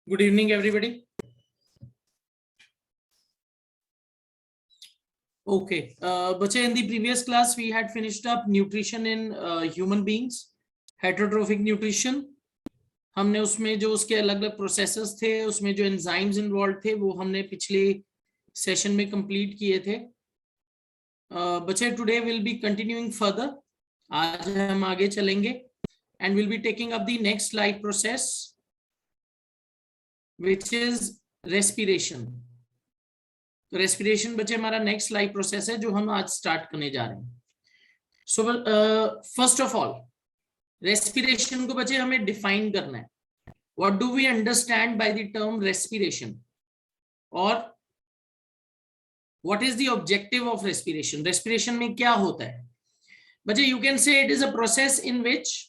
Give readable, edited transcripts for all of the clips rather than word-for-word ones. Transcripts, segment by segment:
Good evening, everybody. Okay, Bache, in the previous class, we had finished up nutrition in human beings, heterotrophic nutrition. हमने उसमें जो उसके अलग अलग processes थे, उसमें जो एंजाइम्स इन्वॉल्व थे, वो हमने पिछले सेशन में कंप्लीट किए थे. बच्चे, today will be continuing further. आज हम आगे चलेंगे and will be taking up the next life process, which is respiration. तो रेस्पिरेशन बच्चे हमारा नेक्स्ट लाइफ प्रोसेस है जो हम आज स्टार्ट करने जा रहे हैं. So first of all, respiration को बच्चे हमें डिफाइन करना है. What do we understand by the term respiration, और what is the objective of respiration. Respiration में क्या होता है बच्चे? You can say it is a process in which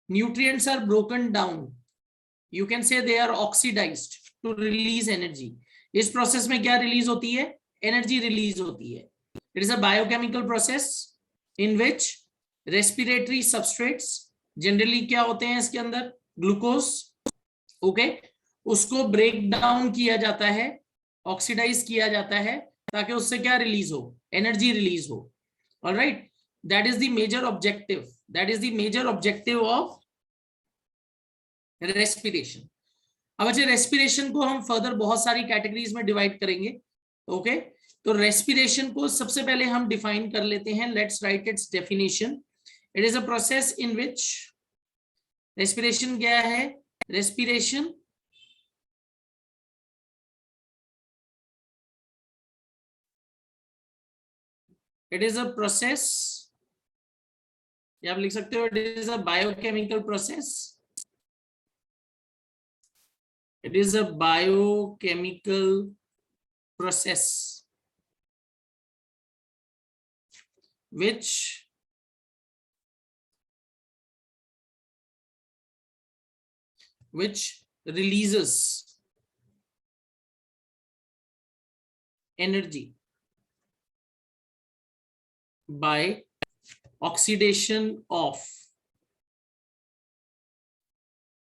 nutrients are broken down. You can say they are oxidized to release energy. इस process में क्या release होती है? एनर्जी रिलीज होती है. It is a biochemical process in which respiratory substrates, generally क्या होते हैं इसके अंदर? ग्लूकोज. ओके, उसको ब्रेक डाउन किया जाता है, ऑक्सीडाइज किया जाता है, ताकि उससे क्या रिलीज हो? एनर्जी रिलीज हो. Alright, that is the major objective. That is the major objective of respiration. अब अच्छा, रेस्पिरेशन को हम फर्दर बहुत सारी कैटेगरीज में डिवाइड करेंगे. ओके, तो रेस्पिरेशन को सबसे पहले हम डिफाइन कर लेते हैं. Let's write it's definition. It is a process in which, respiration क्या है? Respiration it is a process, या आप लिख सकते हो it is a biochemical process. It is a biochemical process which releases energy by oxidation of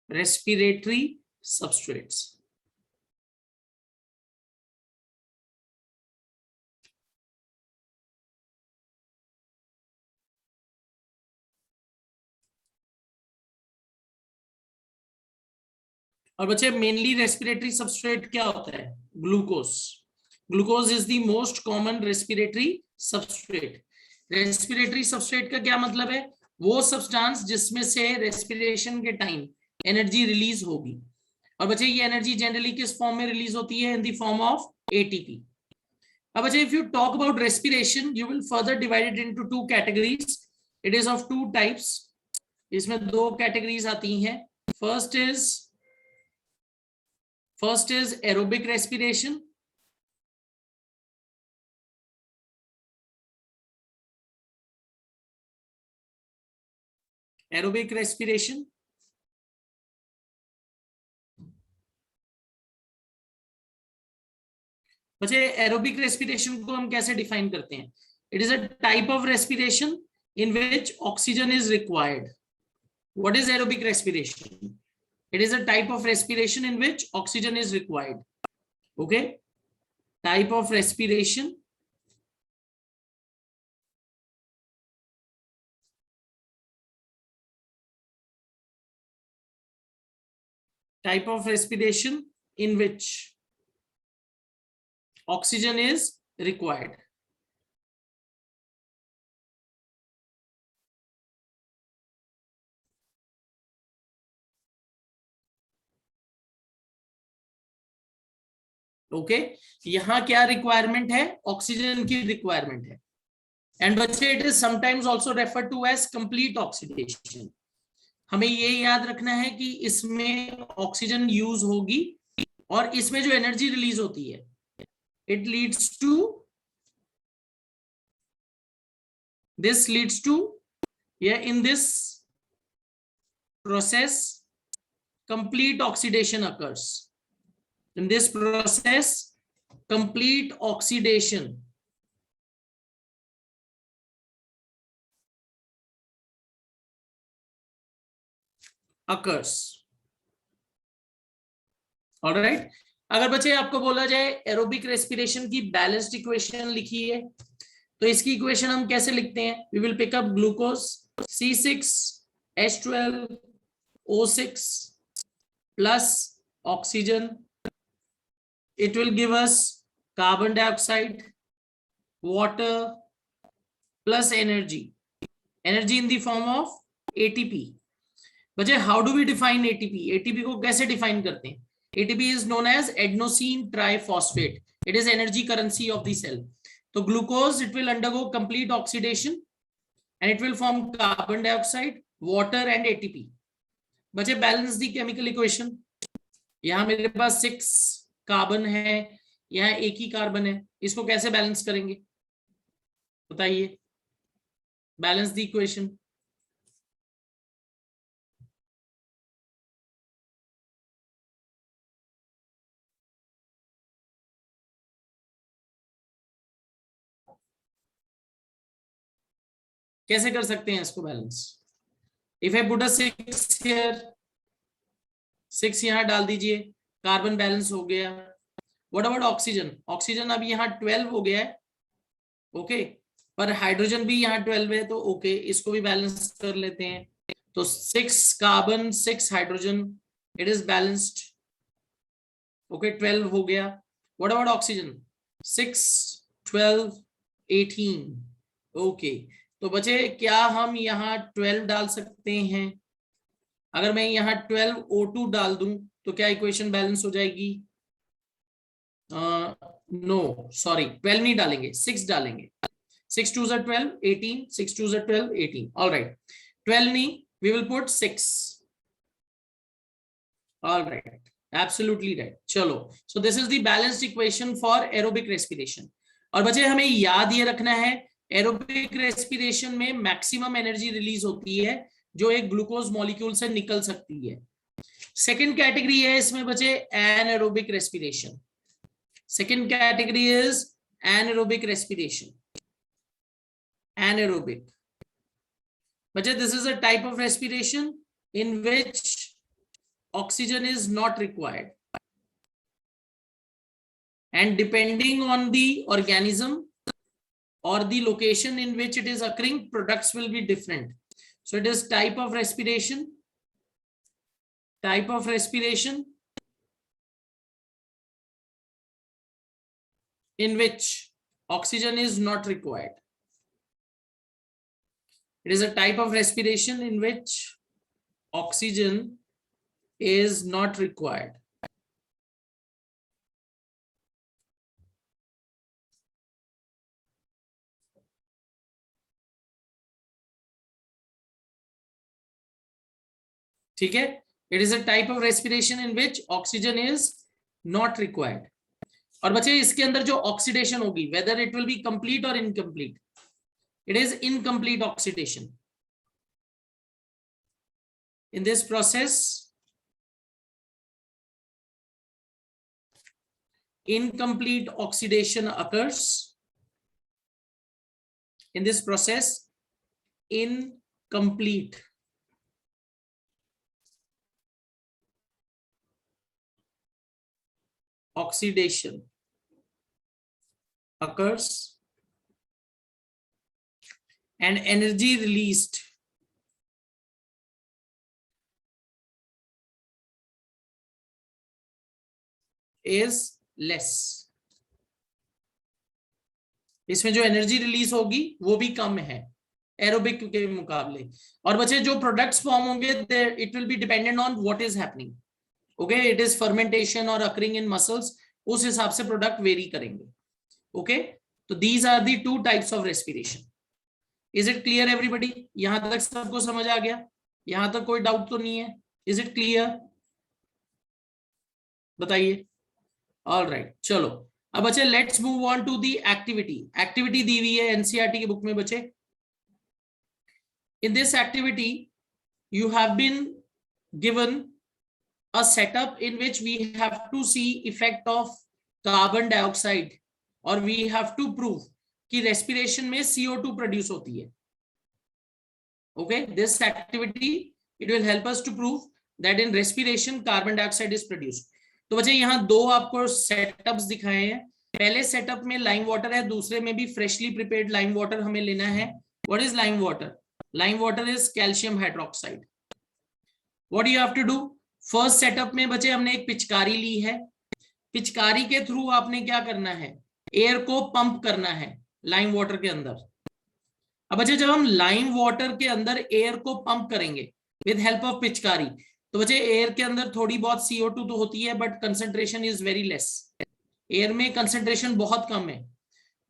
respiratory substrates. और बच्चे, mainly respiratory substrate क्या होता है? Glucose. Glucose is the most common respiratory substrate. Respiratory substrate का क्या मतलब है? वो सब्सटेंस जिसमें से रेस्पिरेशन के टाइम एनर्जी रिलीज होगी. और बच्चे, ये एनर्जी जनरली किस फॉर्म में रिलीज होती है? इन द फॉर्म ऑफ एटीपी. अब बच्चे, if you talk about respiration, you will further divide it into two categories. It is of two types. इसमें दो कैटेगरीज आती हैं. First is aerobic respiration. Aerobic respiration. बच्चे, एरोबिक रेस्पिरेशन को हम कैसे डिफाइन करते हैं? It is a type of respiration in which oxygen is required. What is aerobic respiration? It is a type of respiration in which oxygen is required. Okay, type of respiration in which oxygen is required. Okay, यहां क्या requirement है? Oxygen की requirement है. And बच्चे, it is sometimes also referred to as complete oxidation. हमें ये याद रखना है कि इसमें ऑक्सीजन यूज होगी और इसमें जो एनर्जी रिलीज होती है, it leads to, this leads to, या in this process complete oxidation occurs. In this process, complete oxidation occurs. Alright, अगर बच्चे आपको बोला जाए एरोबिक रेस्पिरेशन की बैलेंस्ड इक्वेशन लिखिए, तो इसकी इक्वेशन हम कैसे लिखते हैं? We will pick up glucose C6H12O6 plus oxygen, it will give us carbon dioxide, water plus energy in the form of ATP. बच्चे how do we define ATP? ATP को कैसे डिफाइन करते हैं? ATP is known as adenosine triphosphate. It is energy currency of the cell. तो glucose, it will undergo complete oxidation and it will form carbon dioxide, water and ATP. बच्चे balance the chemical equation. यहाँ मेरे पास 6 carbon है, यहाँ एक ही carbon है, इसको कैसे बैलेंस करेंगे बताइए? Balance the equation. कैसे कर सकते हैं इसको balance? If I put a 6 here, 6 यहां डाल दीजिए, कार्बन बैलेंस हो गया. What about oxygen? ऑक्सीजन अब यहाँ 12 हो गया है, ओके, पर हाइड्रोजन भी यहाँ 12 है, तो ओके, इसको भी बैलेंस कर लेते हैं. तो 6 carbon 6 hydrogen, it is balanced, okay, 12 हो गया. What about oxygen? 6 12 18, ओके. तो बचे क्या हम यहाँ 12 डाल सकते हैं? अगर मैं यहाँ 12 O2 डाल दूं तो क्या इक्वेशन बैलेंस हो जाएगी? नो सॉरी, 12 नहीं डालेंगे, 6 डालेंगे. 6 2s are 12 18, 6 2s are 12 18. All right, 12 नहीं, we will put 6. All right, absolutely right. चलो, so this is the balanced equation for aerobic respiration. और बच्चे हमें याद ये रखना है, एरोबिक रेस्पिरेशन में मैक्सिमम एनर्जी रिलीज होती है जो एक ग्लूकोज मॉलिक्यूल से निकल सकती है. सेकेंड कैटेगरी है इसमें बचे anaerobic respiration. Second category is anaerobic respiration. Anaerobic. But this is a type of respiration in which oxygen is not required. And depending on the organism or the location in which it is occurring, products will be different. So it is type of respiration in which oxygen is not required. It is a type of respiration in which oxygen is not required. ठीक है? It is a type of respiration in which oxygen is not required. और बच्चे इसके अंदर जो oxidation होगी, whether it will be complete or incomplete, it is incomplete oxidation. In this process, incomplete oxidation occurs. In this process, incomplete oxidation occurs and energy released is less. इसमें जो energy release होगी वो भी कम है aerobic के मुकाबले. और बच्चे जो प्रोडक्ट्स फॉर्म होंगे, it will be dependent on what is happening. Okay, it is fermentation और अकरिंग इन मसल्स, उस हिसाब से प्रोडक्ट वेरी करेंगे. ओके, तो these are the 2 types of respiration. Is it clear everybody? यहां तक सबको समझ आ गया? यहां तक कोई डाउट तो नहीं है? Is it clear? बताइए. ऑल राइट, चलो अब बच्चे let's move on to the activity. Activity दी हुई है एनसीईआरटी की बुक में बच्चे. In this activity you have been given a setup in which we have to see effect of carbon dioxide और we have to prove कि respiration में CO2 produce होती है. Okay, this activity it will help us to prove that in respiration carbon dioxide is produced. तो बच्चे यहाँ दो आपको सेटअप्स दिखाए हैं. पहले सेटअप में लाइम वाटर है, दूसरे में भी फ्रेशली प्रिपेयर्ड लाइम वाटर हमें लेना है. What is lime water? Lime water is calcium hydroxide. What you have to do? First setup में बच्चे हमने एक पिचकारी ली है. पिचकारी के थ्रू आपने क्या करना है? एयर को पंप करना है लाइम वाटर के अंदर. अब बच्चे जब हम लाइम वाटर के अंदर एयर को पंप करेंगे विद हेल्प ऑफ पिचकारी, तो बच्चे एयर के अंदर थोड़ी बहुत CO2 तो होती है, but concentration is very less. Air में कंसंट्रेशन बहुत कम है.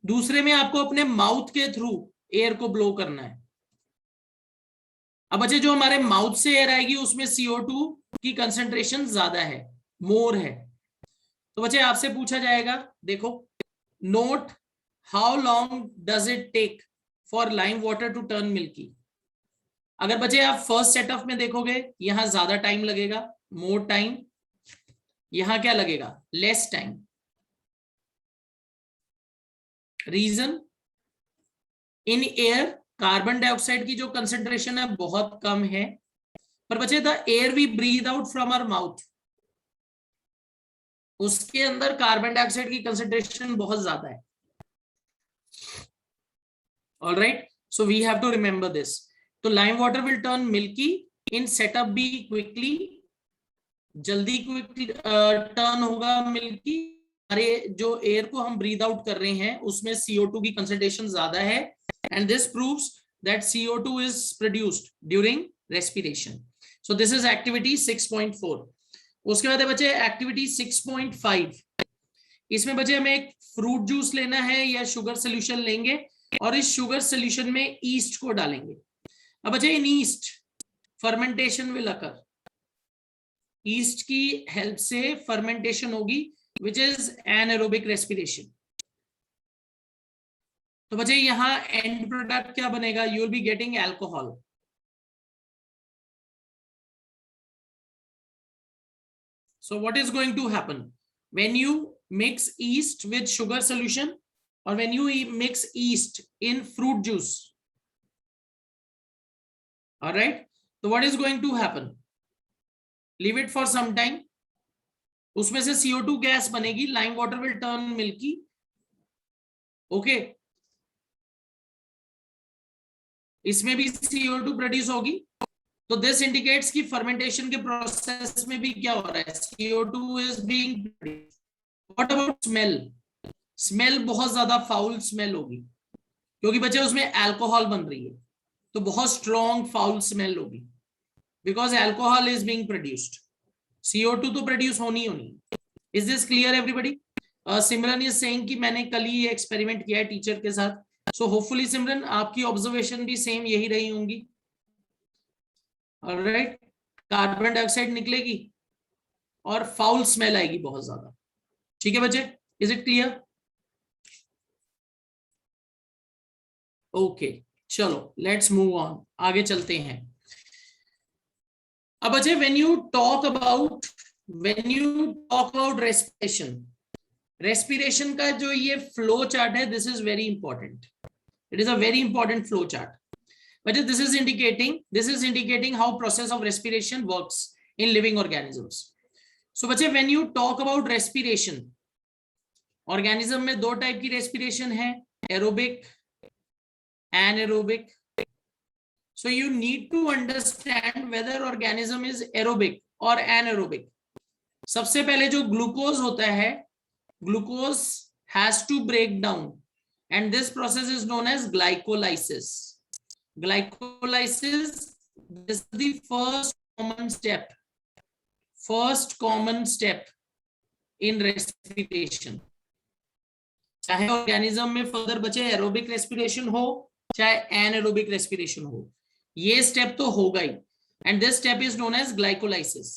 दूसरे में आपको अपने माउथ के थ्रू एयर को ब्लो करना है. अब बच्चे जो हमारे माउथ से एयर आएगी उसमें CO2 की कंसंट्रेशन ज्यादा है, मोर है. तो बच्चे आपसे पूछा जाएगा, देखो, note how long does it take for lime water to turn milky. अगर बच्चे आप फर्स्ट सेटअप में देखोगे, यहां ज्यादा टाइम लगेगा, मोर टाइम. यहां क्या लगेगा? Less time. Reason, in air carbon dioxide की जो कंसेंट्रेशन है बहुत कम है, पर बच्चे the air we breathe out from our mouth, उसके अंदर कार्बन डाइऑक्साइड की कंसेंट्रेशन बहुत ज्यादा है. Alright, so we have to remember this. तो lime water will turn milky in setup B quickly, जल्दी क्विकली टर्न होगा मिल्की. हमारे जो एयर को हम ब्रीथ आउट कर रहे हैं उसमें CO2 की कंसंट्रेशन ज्यादा है, and this proves that CO2 is produced during respiration. So this is activity 6.4. उसके बाद है बच्चे एक्टिविटी 6.5. इसमें बच्चे हमें एक फ्रूट जूस लेना है या शुगर सोल्यूशन लेंगे, और इस शुगर सोल्यूशन में ईस्ट को डालेंगे. अब बच्चे in yeast fermentation will occur. Yeast की हेल्प से फर्मेंटेशन होगी, which is anaerobic respiration. तो बच्चे यहां एंड प्रोडक्ट क्या बनेगा? You will be getting alcohol. So what is going to happen when you mix yeast with sugar solution, or when you mix yeast in fruit juice? All right, so what is going to happen? Leave it for some time. उसमें से CO2 gas बनेगी, lime water will turn milky. Okay, इसमें भी CO2 produce होगी. तो this indicates कि fermentation के process में भी क्या हो रहा है? CO2 is being produced. What about smell? Smell बहुत ज्यादा फाउल स्मेल होगी, क्योंकि बच्चे उसमें अल्कोहल बन रही है, तो बहुत स्ट्रॉन्ग फाउल स्मेल होगी, because alcohol is being produced. CO2 तो प्रोड्यूस होनी होनी. Is this clear everybody? Simran is saying कि मैंने कल ही ये एक्सपेरिमेंट किया है टीचर के साथ. सो होपफुली सिमरन आपकी ऑब्जर्वेशन भी सेम यही रही होंगी. ऑलराइट, कार्बन डाइऑक्साइड निकलेगी और फाउल स्मेल आएगी बहुत ज्यादा. ठीक है बच्चे, इज इट क्लियर? ओके, चलो लेट्स मूव ऑन, आगे चलते हैं. अब बच्चे when you talk about respiration का जो ये फ्लो चार्ट है, this is very important. It is a very important flow chart. बच्चे this is indicating how process of respiration works in living organisms. So बच्चे when you talk about respiration, organism में दो type की respiration है, aerobic, anaerobic. So you need to understand whether organism is aerobic or anaerobic. सबसे पहले जो glucose होता है, glucose has to break down, and this process is known as glycolysis. Glycolysis is the first common step in respiration. चाहे organism में further बचे aerobic respiration हो चाहे एनाएरोबिक रेस्पिरेशन हो, ये स्टेप तो होगा ही, and this step is known as glycolysis.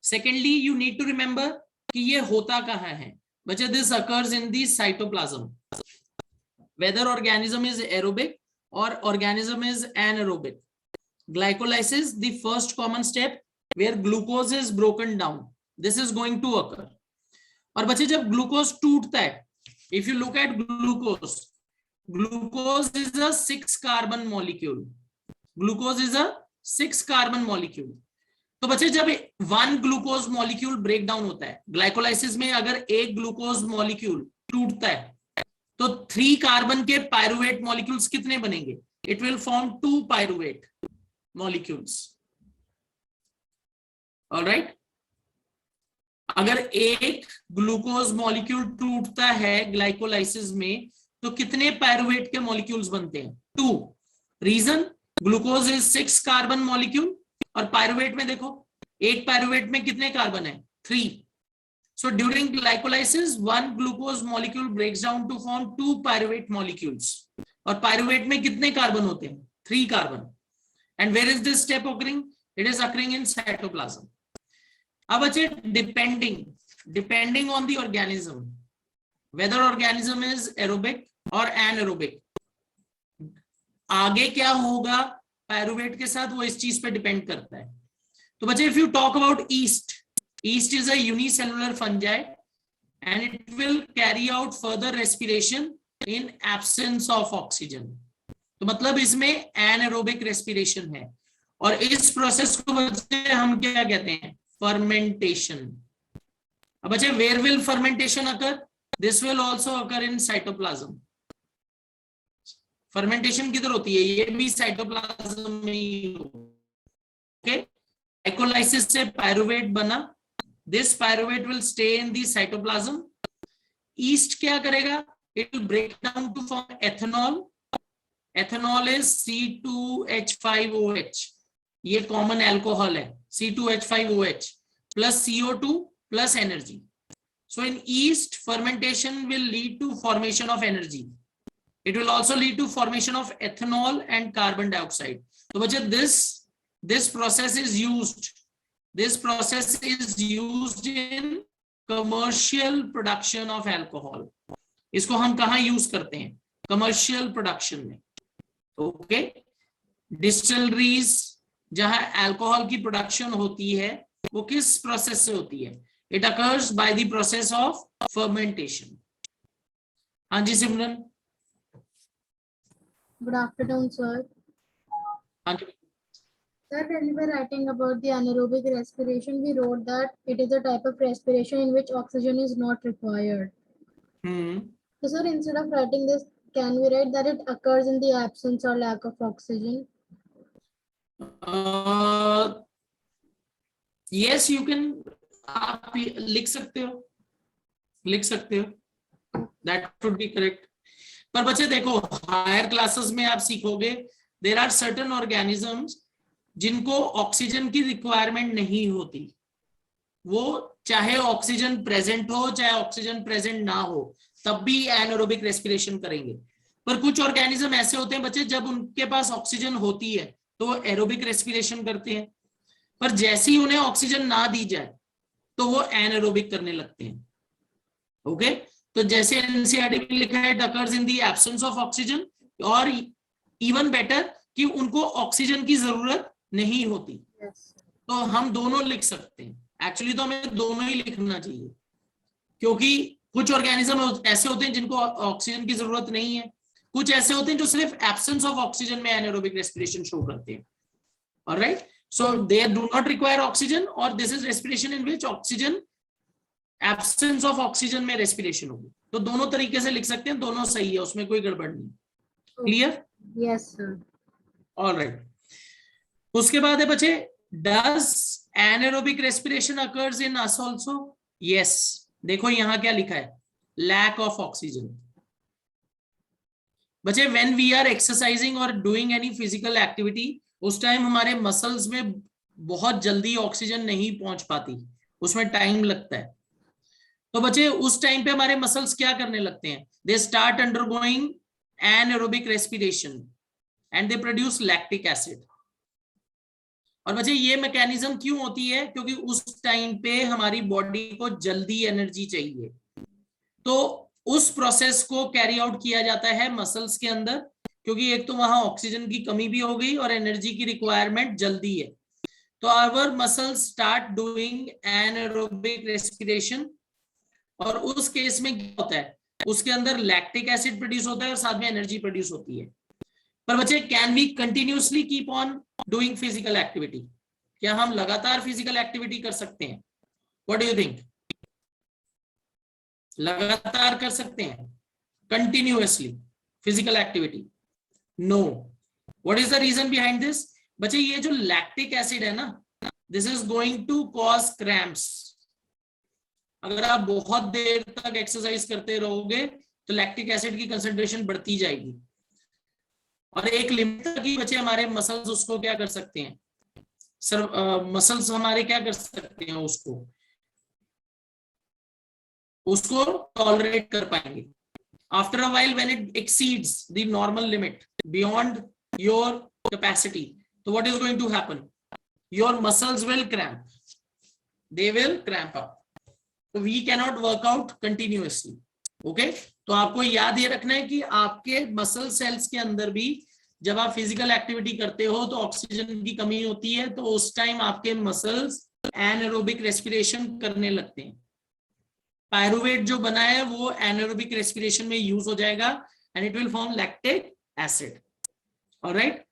Secondly, you need to remember कि ये होता कहाँ है बच्चे? This occurs in the cytoplasm. Whether organism is aerobic और organism is anaerobic, glycolysis the first common step where glucose is broken down, this is going to occur. और बच्चे जब ग्लूकोज टूटता है, if you look at glucose is a 6 carbon molecule. Glucose is a 6 carbon molecule. तो बच्चे जब 1 glucose molecule break down होता है ग्लाइकोलाइसिस में, अगर एक ग्लूकोज मॉलिक्यूल टूटता है तो 3 कार्बन के पायरुवेट मॉलिक्यूल्स कितने बनेंगे? It will form 2 pyruvate molecules. Alright, अगर एक ग्लूकोज मॉलिक्यूल टूटता है ग्लाइकोलाइसिस में तो कितने पायरुवेट के मॉलिक्यूल्स बनते हैं? 2। Reason, glucose is 6 carbon molecule और पायरुवेट में देखो एक पायरुवेट में कितने कार्बन है? 3। So during glycolysis 1 glucose molecule breaks down to form 2 pyruvate molecules. और पायरुवेट में कितने कार्बन होते हैं? 3 carbon. And where is this step occurring? It is occurring in cytoplasm. अब बच्चे depending on the organism, whether organism is aerobic और anaerobic, आगे क्या होगा पायरुवेट के साथ वो इस चीज पे डिपेंड करता है। तो बच्चे if you talk about east is a unicellular fungi and it will carry out further respiration in absence of oxygen. तो मतलब इसमें एनएरोबिक रेस्पिरेशन है और इस प्रोसेस को बच्चे हम क्या कहते हैं? फर्मेंटेशन। अब बच्चे where will fermentation occur? This will also occur in cytoplasm. Fermentation किधर होती है? ये भी साइटोप्लाज्म में ही ओके। ग्लाइकोलाइसिस से पायरुवेट बना, this pyruvate will stay in the cytoplasm. Yeast क्या करेगा? It will break down to form ethanol. Ethanol is C2H5OH, ये कॉमन अल्कोहल है C2H5OH plus CO2 plus energy. So in yeast, fermentation will lead to formation of energy. It will also lead to formation of ethanol and carbon dioxide. So बच्चे this process is used. This process is used in commercial production of alcohol. इसको हम कहाँ use करते हैं? Commercial production में। Okay, distilleries जहां alcohol की production होती है वो किस प्रोसेस से होती है? It occurs by the process of fermentation. हाँ जी सिमरन। Good afternoon, sir. हाँ जी Sir, when we were writing about the anaerobic respiration, we wrote that it is a type of respiration in which oxygen is not required. So, sir, instead of writing this, can we write that it occurs in the absence or lack of oxygen? Yes, you can. आप लिख सकते हो, that would be correct. पर बच्चे देखो higher classes में आप सीखोगे देयर आर सर्टेन ऑर्गेनिजम्स जिनको ऑक्सीजन की रिक्वायरमेंट नहीं होती, वो चाहे ऑक्सीजन प्रेजेंट हो चाहे ऑक्सीजन प्रेजेंट ना हो तब भी एनारोबिक रेस्पिरेशन करेंगे। पर कुछ ऑर्गेनिज्म ऐसे होते हैं बच्चे जब उनके पास ऑक्सीजन होती है तो वो एरोबिक रेस्पिरेशन करते हैं, पर जैसे ही उन्हें ऑक्सीजन ना दी जाए तो वो एनारोबिक करने लगते हैं। ओके, तो जैसे एनसीईआरटी में लिखा है it occurs in the absence of oxygen, और इवन बेटर कि उनको ऑक्सीजन की जरूरत नहीं होती। तो हम दोनों लिख सकते हैं। एक्चुअली तो हमें दोनों ही लिखना चाहिए क्योंकि कुछ ऑर्गेनिज्म ऐसे होते हैं जिनको ऑक्सीजन की जरूरत नहीं है, कुछ ऐसे होते हैं जो सिर्फ एब्सेंस ऑफ ऑक्सीजन में एनारोबिक रेस्पिरेशन शो करते हैं। Alright, so they do not require oxygen और this is respiration in which oxygen absence of oxygen में रेस्पिरेशन होगी। तो दोनों तरीके से लिख सकते हैं, दोनों सही है, उसमें कोई गड़बड़ नहीं। क्लियर? Yes sir. ऑलराइट, उसके बाद है बच्चे does anaerobic respiration occurs in us also? Yes, देखो यहां क्या लिखा है, लैक ऑफ ऑक्सीजन। बच्चे व्हेन वी आर एक्सरसाइजिंग और डूइंग एनी फिजिकल एक्टिविटी उस टाइम हमारे मसल्स में बहुत जल्दी ऑक्सीजन नहीं पहुंच पाती, उसमें टाइम लगता है। तो बच्चे उस टाइम पे हमारे मसल्स क्या करने लगते हैं? They start undergoing anaerobic respiration and they produce lactic acid. और बच्चे ये मैकेनिज्म क्यों होती है? क्योंकि उस टाइम पे हमारी बॉडी को जल्दी एनर्जी चाहिए, तो उस प्रोसेस को कैरी आउट किया जाता है मसल्स के अंदर, क्योंकि एक तो वहां ऑक्सीजन की कमी भी हो गई और एनर्जी की रिक्वायरमेंट जल्दी है। तो our muscles start doing anaerobic respiration, और उस केस में क्या होता है, उसके अंदर लैक्टिक एसिड प्रोड्यूस होता है और साथ में एनर्जी प्रोड्यूस होती है। पर बच्चे can we continuously keep on doing physical activity? क्या हम लगातार फिजिकल एक्टिविटी कर सकते हैं? What do you think? लगातार कर सकते हैं continuously physical activity? No. What is the reason behind this? बच्चे ये जो लैक्टिक एसिड है ना, this is going to cause cramps. अगर आप बहुत देर तक एक्सरसाइज करते रहोगे तो लैक्टिक एसिड की कंसंट्रेशन बढ़ती जाएगी, और एक लिमिट तक ही बच्चे हमारे मसल्स उसको क्या कर सकते हैं, मसल्स हमारे क्या कर सकते हैं, उसको टॉलरेट कर पाएंगे. After a while, when it exceeds the normal limit beyond your capacity, so what is going to happen? Your muscles will cramp. They will cramp up. So we cannot work out continuously. Okay? तो आपको याद ये रखना है कि आपके muscle cells के अंदर भी जब आप फिजिकल एक्टिविटी करते हो तो ऑक्सीजन की कमी होती है, तो उस टाइम आपके मसल्स एनारोबिक रेस्पिरेशन करने लगते हैं. पायरुवेट जो बना है वो एनारोबिक रेस्पिरेशन में यूज हो जाएगा and it will form lactic acid. Alright.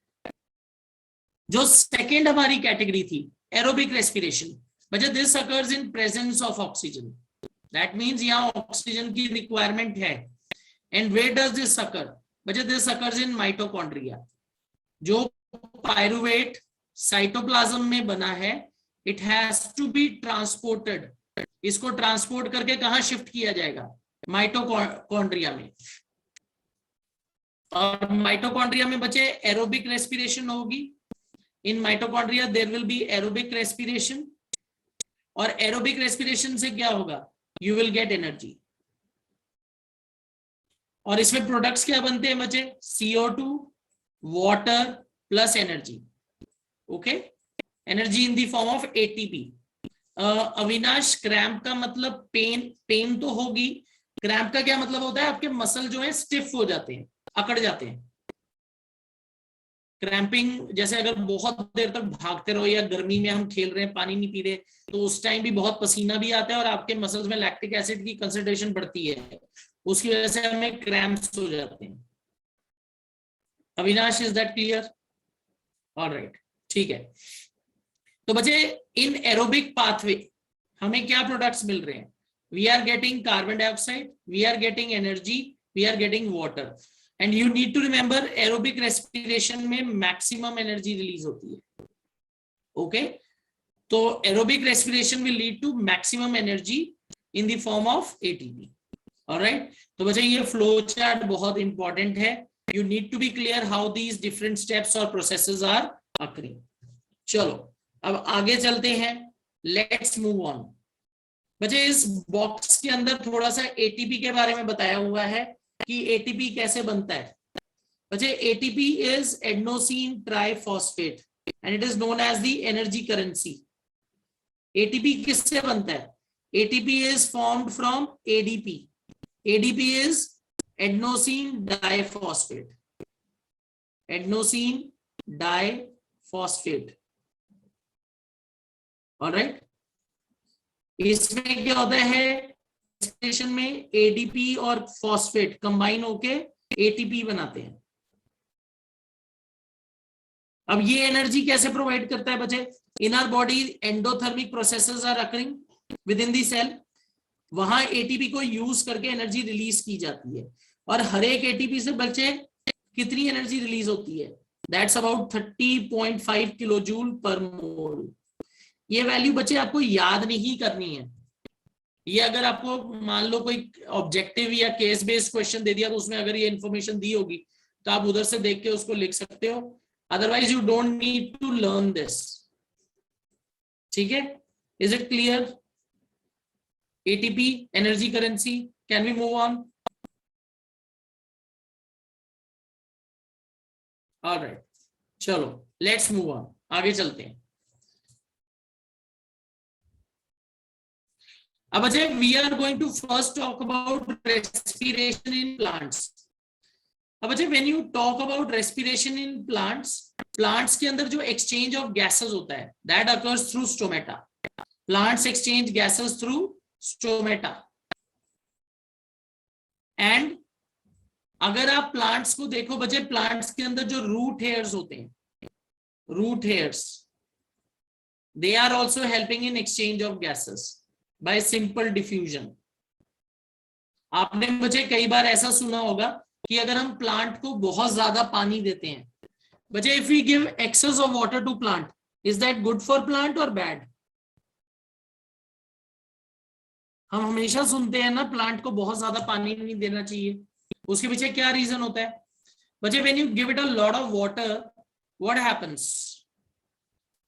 जो सेकंड हमारी कैटेगरी थी एरोबिक रेस्पिरेशन, बच्चा this occurs in presence of oxygen. That means यहां ऑक्सीजन की रिक्वायरमेंट है. And where does this occur? बच्चा दिस अकर्स इन माइटोकॉन्ड्रिया. जो पायरुवेट साइटोप्लाज्म में बना है, it has to be transported. इसको ट्रांसपोर्ट करके कहां शिफ्ट किया जाएगा? माइटोकॉन्ड्रिया में. और माइटोकॉन्ड्रिया में बच्चे एरोबिक रेस्पिरेशन होगी. In mitochondria there will be aerobic respiration, और एरोबिक रेस्पिरेशन से क्या होगा? You will get energy. और इसमें प्रोडक्ट्स क्या बनते हैं बच्चे? CO2, water plus energy. Okay, energy in the form of ATP. Avinash, cramp का मतलब पेन तो होगी. क्रैम्प का क्या मतलब होता है? आपके मसल जो है स्टिफ हो जाते हैं, अकड़ जाते हैं. क्रैम्पिंग जैसे अगर बहुत देर तक भागते रहो या गर्मी में हम खेल रहे हैं, पानी नहीं पी रहे, तो उस टाइम भी बहुत पसीना भी आता है और आपके मसल्स में लैक्टिक एसिड की कंसंट्रेशन बढ़ती है, उसकी वजह से हमें क्रैम्प्स हो जाते हैं. Avinash, is that clear? Alright, ठीक है. तो बच्चे इन एरोबिक पाथवे हमें क्या प्रोडक्ट्स मिल रहे हैं? We are getting carbon dioxide, we are getting energy, we are getting water. And you need to remember aerobic respiration में मैक्सिमम एनर्जी रिलीज होती है. ओके, तो aerobic respiration will lead to maximum energy in the form of ATP. Alright. तो बच्चे ये flow chart बहुत important है. You need to be clear how these different steps और प्रोसेसेस आर अकरिंग. चलो अब आगे चलते हैं. Let's move on. बच्चे इस बॉक्स के अंदर थोड़ा सा ATP के बारे में बताया हुआ है कि ATP कैसे बनता है. बच्चे ATP is adenosine triphosphate and it is known as the energy currency. ATP किससे बनता है? ATP is formed from ADP. ADP is adenosine diphosphate. Adenosine diphosphate. Alright. इसमें क्या होता है? रेस्पिरेशन में ADP और फॉस्फेट कंबाइन होके ATP बनाते हैं. अब ये एनर्जी कैसे प्रोवाइड करता है बच्चे? In our body endothermic processes are occurring within the cell. वहां ATP को यूज करके एनर्जी रिलीज की जाती है, और हर एक ATP से बच्चे कितनी एनर्जी रिलीज होती है? दैट्स अबाउट 30.5 किलोजूल पर मोल. ये वैल्यू बच्चे आपको याद नहीं करनी है. ये अगर आपको मान लो कोई ऑब्जेक्टिव या केस बेस्ड क्वेश्चन दे दिया तो उसमें अगर ये इंफॉर्मेशन दी होगी तो आप उधर से देख के उसको लिख सकते हो. Otherwise you don't need to learn this. ठीक है? Is it clear? ATP energy currency. Can we move on? Alright, चलो लेट्स मूव ऑन. आगे चलते हैं. अब अच्छा, we are going to first talk about respiration in plants. अब अच्छा, when you talk about respiration in plants के अंदर जो एक्सचेंज ऑफ गैसेस होता है that occurs through stomata. Plants exchange gases through stomata. And अगर आप प्लांट्स को देखो बच्चे, प्लांट्स के अंदर जो रूट हेयर्स होते हैं, root hairs, they are also helping in exchange of gases by simple diffusion. आपने बच्चे कई बार ऐसा सुना होगा कि अगर हम प्लांट को बहुत ज्यादा पानी देते हैं, बच्चे if we give excess of water to plant, is that good for plant or bad? हम हमेशा सुनते हैं ना प्लांट को बहुत ज्यादा पानी नहीं देना चाहिए, उसके पीछे क्या रीजन होता है बच्चे? when you give it a lot of water, what happens?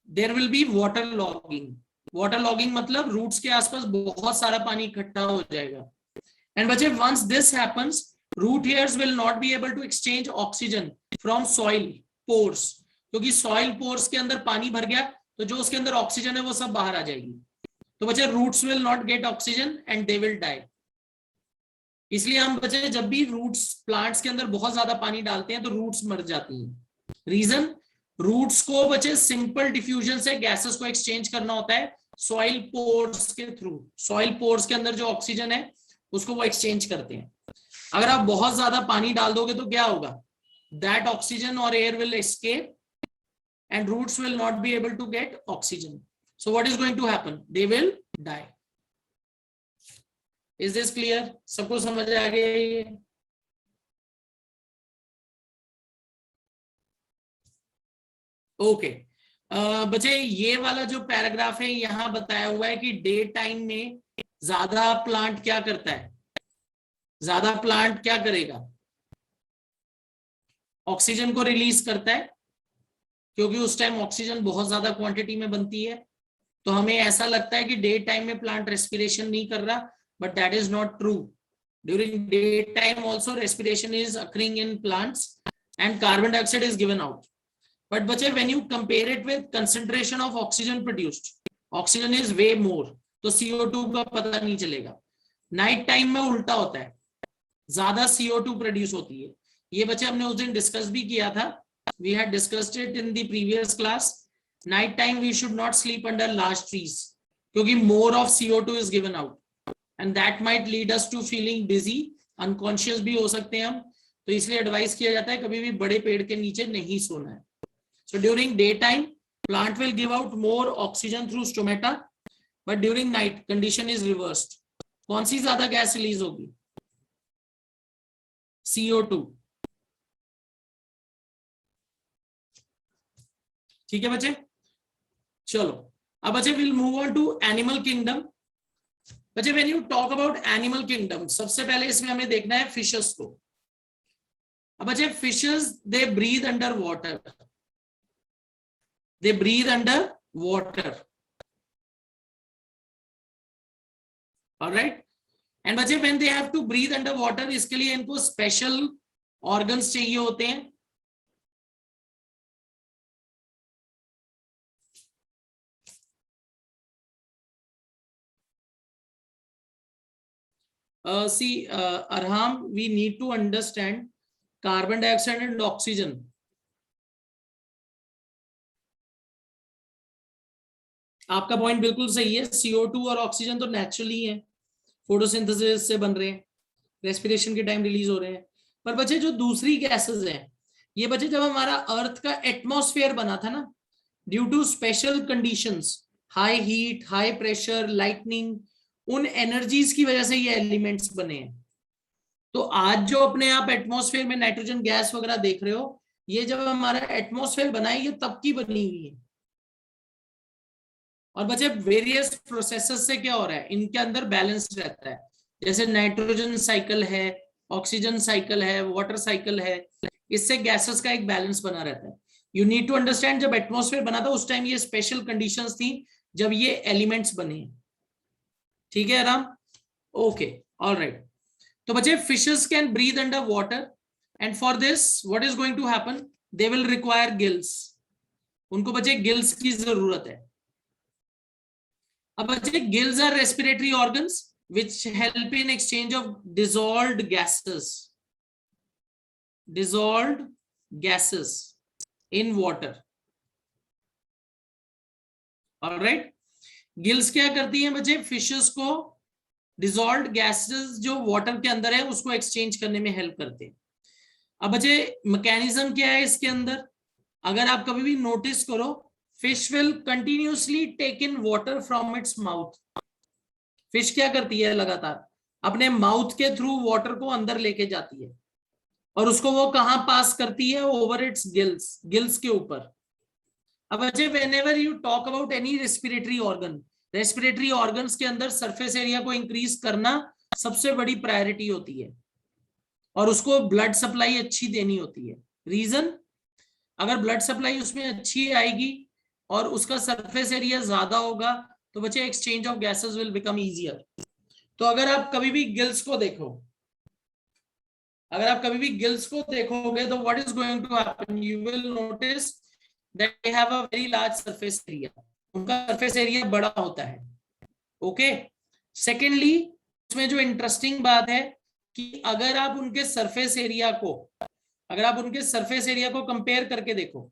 There will be water logging. Water logging मतलब रूट्स के आसपास बहुत सारा पानी इकट्ठा हो जाएगा. And बच्चे once this happens, root hairs will not be able to exchange oxygen from soil pores, क्योंकि soil pores के अंदर पानी भर गया तो जो उसके अंदर ऑक्सीजन है वो सब बाहर आ जाएगी. तो बच्चे roots will not get oxygen and they will die. इसलिए हम बच्चे जब भी रूट्स प्लांट्स के अंदर बहुत ज्यादा पानी डालते हैं तो रूट्स मर जाती हैं. रीजन, रूट्स को बच्चे सिंपल डिफ्यूजन से गैसेस को एक्सचेंज करना होता है सॉइल पोर्स के थ्रू. सॉइल पोर्स के अंदर जो ऑक्सीजन है उसको वो एक्सचेंज करते हैं. अगर आप बहुत ज्यादा पानी डाल दोगे तो क्या होगा? दैट ऑक्सीजन और air will escape and roots will not be able to get oxygen. So what is going to happen? They will die. Is this clear? सबको समझ आ गया ये? ओके बच्चे ये वाला जो पैराग्राफ है यहां बताया हुआ है कि डे टाइम में ज्यादा प्लांट क्या करता है? ज्यादा प्लांट क्या करेगा? ऑक्सीजन को रिलीज करता है, क्योंकि उस टाइम ऑक्सीजन बहुत ज्यादा क्वांटिटी में बनती है. तो हमें ऐसा लगता है कि डे टाइम में प्लांट रेस्पिरेशन नहीं कर रहा, but that is not true. During day time also respiration is occurring in plants and carbon dioxide is given out. But बच्चे when you compare it with concentration of oxygen produced, oxygen is way more, तो CO2 का पता नहीं चलेगा. Night time में उल्टा होता है, ज्यादा CO2 प्रोड्यूस होती है. ये बच्चे हमने उस दिन डिस्कस भी किया था. We had discussed it in the previous class. Night time we should not sleep under large trees, क्योंकि more of CO2 is given out, and that might lead us to feeling dizzy, unconscious भी हो सकते हैं हम. तो इसलिए advice किया जाता है कभी भी बड़े पेड़ के नीचे नहीं सोना है. So during daytime, plant will give out more oxygen through stomata, but during night condition is reversed. कौन सी ज्यादा गैस रिलीज होगी? CO2. ठीक है बच्चे, चलो अब बच्चे will move on to animal kingdom. बच्चे when you talk about animal kingdom, सबसे पहले इसमें हमें देखना है फिशेस को. अब बच्चे fishes they breathe under water, they breathe under water. Alright. And बच्चे when they have to breathe under water, इसके लिए इनको स्पेशल ऑर्गन्स चाहिए होते हैं. Arham, we need to understand carbon dioxide and oxygen. आपका पॉइंट बिल्कुल सही है. CO2 और ऑक्सीजन तो नेचुरली है, फोटोसिंथेसिस से बन रहे हैं, रेस्पिरेशन के टाइम रिलीज हो रहे हैं. पर बच्चे जो दूसरी गैसेस हैं, ये बच्चे जब हमारा अर्थ का एटमॉस्फेयर बना था ना, due to special conditions, high heat, high pressure, lightning, उन एनर्जीज की वजह से ये एलिमेंट्स बने हैं. तो आज जो अपने आप एटमॉस्फेयर में नाइट्रोजन गैस वगैरह देख रहे हो, ये जब हमारा एटमॉस्फेयर बना है ये तब की बनी हुई है. और बच्चे वेरियस प्रोसेसेस से क्या हो रहा है, इनके अंदर बैलेंस रहता है. जैसे नाइट्रोजन साइकिल है, ऑक्सीजन साइकिल है, वाटर साइकिल है, इससे गैसेस का एक बैलेंस बना रहता है. यू नीड टू अंडरस्टैंड, जब एटमॉस्फेयर बना था उस टाइम ये स्पेशल कंडीशंस थी जब ये एलिमेंट्स बने. ठीक है आराम? Okay, alright. तो बच्चे fishes can breathe under water, and for this what is going to happen, they will require gills. उनको बच्चे गिल्स की जरूरत है. अब बच्चे gills are respiratory organs which help in exchange of dissolved gases in water. all right. Gills क्या करती हैं बच्चे? फिशेस को डिसॉल्व्ड गैसेस जो वाटर के अंदर है उसको एक्सचेंज करने में हेल्प करते हैं. अब बच्चे मैकेनिज्म क्या है इसके अंदर? अगर आप कभी भी नोटिस करो, fish will continuously take in water from its mouth. Fish क्या करती है, लगातार अपने माउथ के थ्रू वाटर को अंदर लेके जाती है, और उसको वो कहां पास करती है, ओवर इट्स गिल्स, गिल्स के ऊपर. अब बच्चे whenever you talk about any respiratory organ, respiratory organs के अंदर सरफेस एरिया को इंक्रीज करना सबसे बड़ी प्रायोरिटी होती है, और उसको ब्लड सप्लाई अच्छी देनी होती है. रीजन, अगर ब्लड सप्लाई उसमें अच्छी आएगी और उसका सरफेस एरिया ज्यादा होगा तो बच्चे exchange of gases will become easier. तो अगर आप कभी भी गिल्स को देखो, अगर आप कभी भी गिल्स को देखोगे तो what is going to happen, you will notice that they have a very large surface area. उनका सरफेस एरिया बड़ा होता है. ओके. सेकेंडली, उसमें जो इंटरेस्टिंग बात है कि अगर आप उनके सरफेस एरिया को, अगर आप उनके सरफेस एरिया को कंपेयर करके देखो,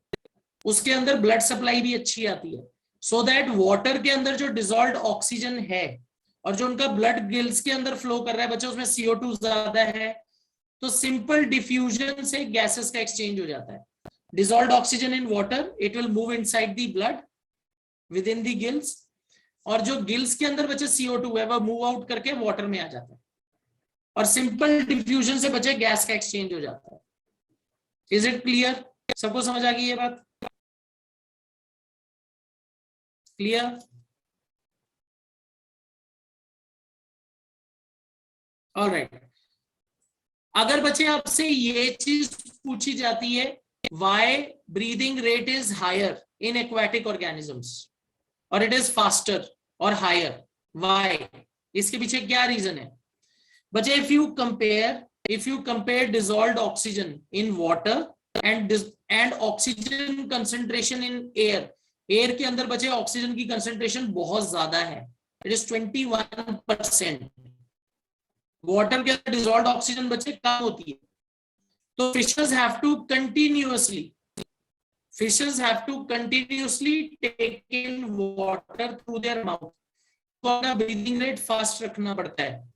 उसके अंदर ब्लड सप्लाई भी अच्छी आती है, सो दैट वाटर के अंदर जो डिसॉल्व्ड ऑक्सीजन है और जो उनका ब्लड गिल्स के अंदर फ्लो कर रहा है बच्चों, उसमें CO2 ज्यादा है, तो सिंपल डिफ्यूजन से गैसेस का एक्सचेंज हो जाता है. Dissolved oxygen in water, it will move inside the blood with in the gills, और जो गिल्स के अंदर बचे CO2 है वह मूव आउट करके वाटर में आ जाता है, और सिंपल डिफ्यूजन से बचे गैस का एक्सचेंज हो जाता है. Is it clear? सबको समझ आ गई ये बात? क्लियर? ऑलराइट. अगर बच्चे आपसे ये चीज पूछी जाती है, why breathing rate is higher in aquatic organisms और इट इज फास्टर और हायर, व्हाई, इसके पीछे क्या रीजन है? बच्चे, if you compare dissolved oxygen in water and oxygen concentration in air, air के अंदर बच्चे ऑक्सीजन की कंसंट्रेशन बहुत ज्यादा है, इट इज 21%. वाटर के अंदर डिसॉल्व्ड ऑक्सीजन बच्चे कम होती है. तो fishes have to continuously take in water through their mouth. तो अपना ब्रीदिंग रेट फास्ट रखना पड़ता है.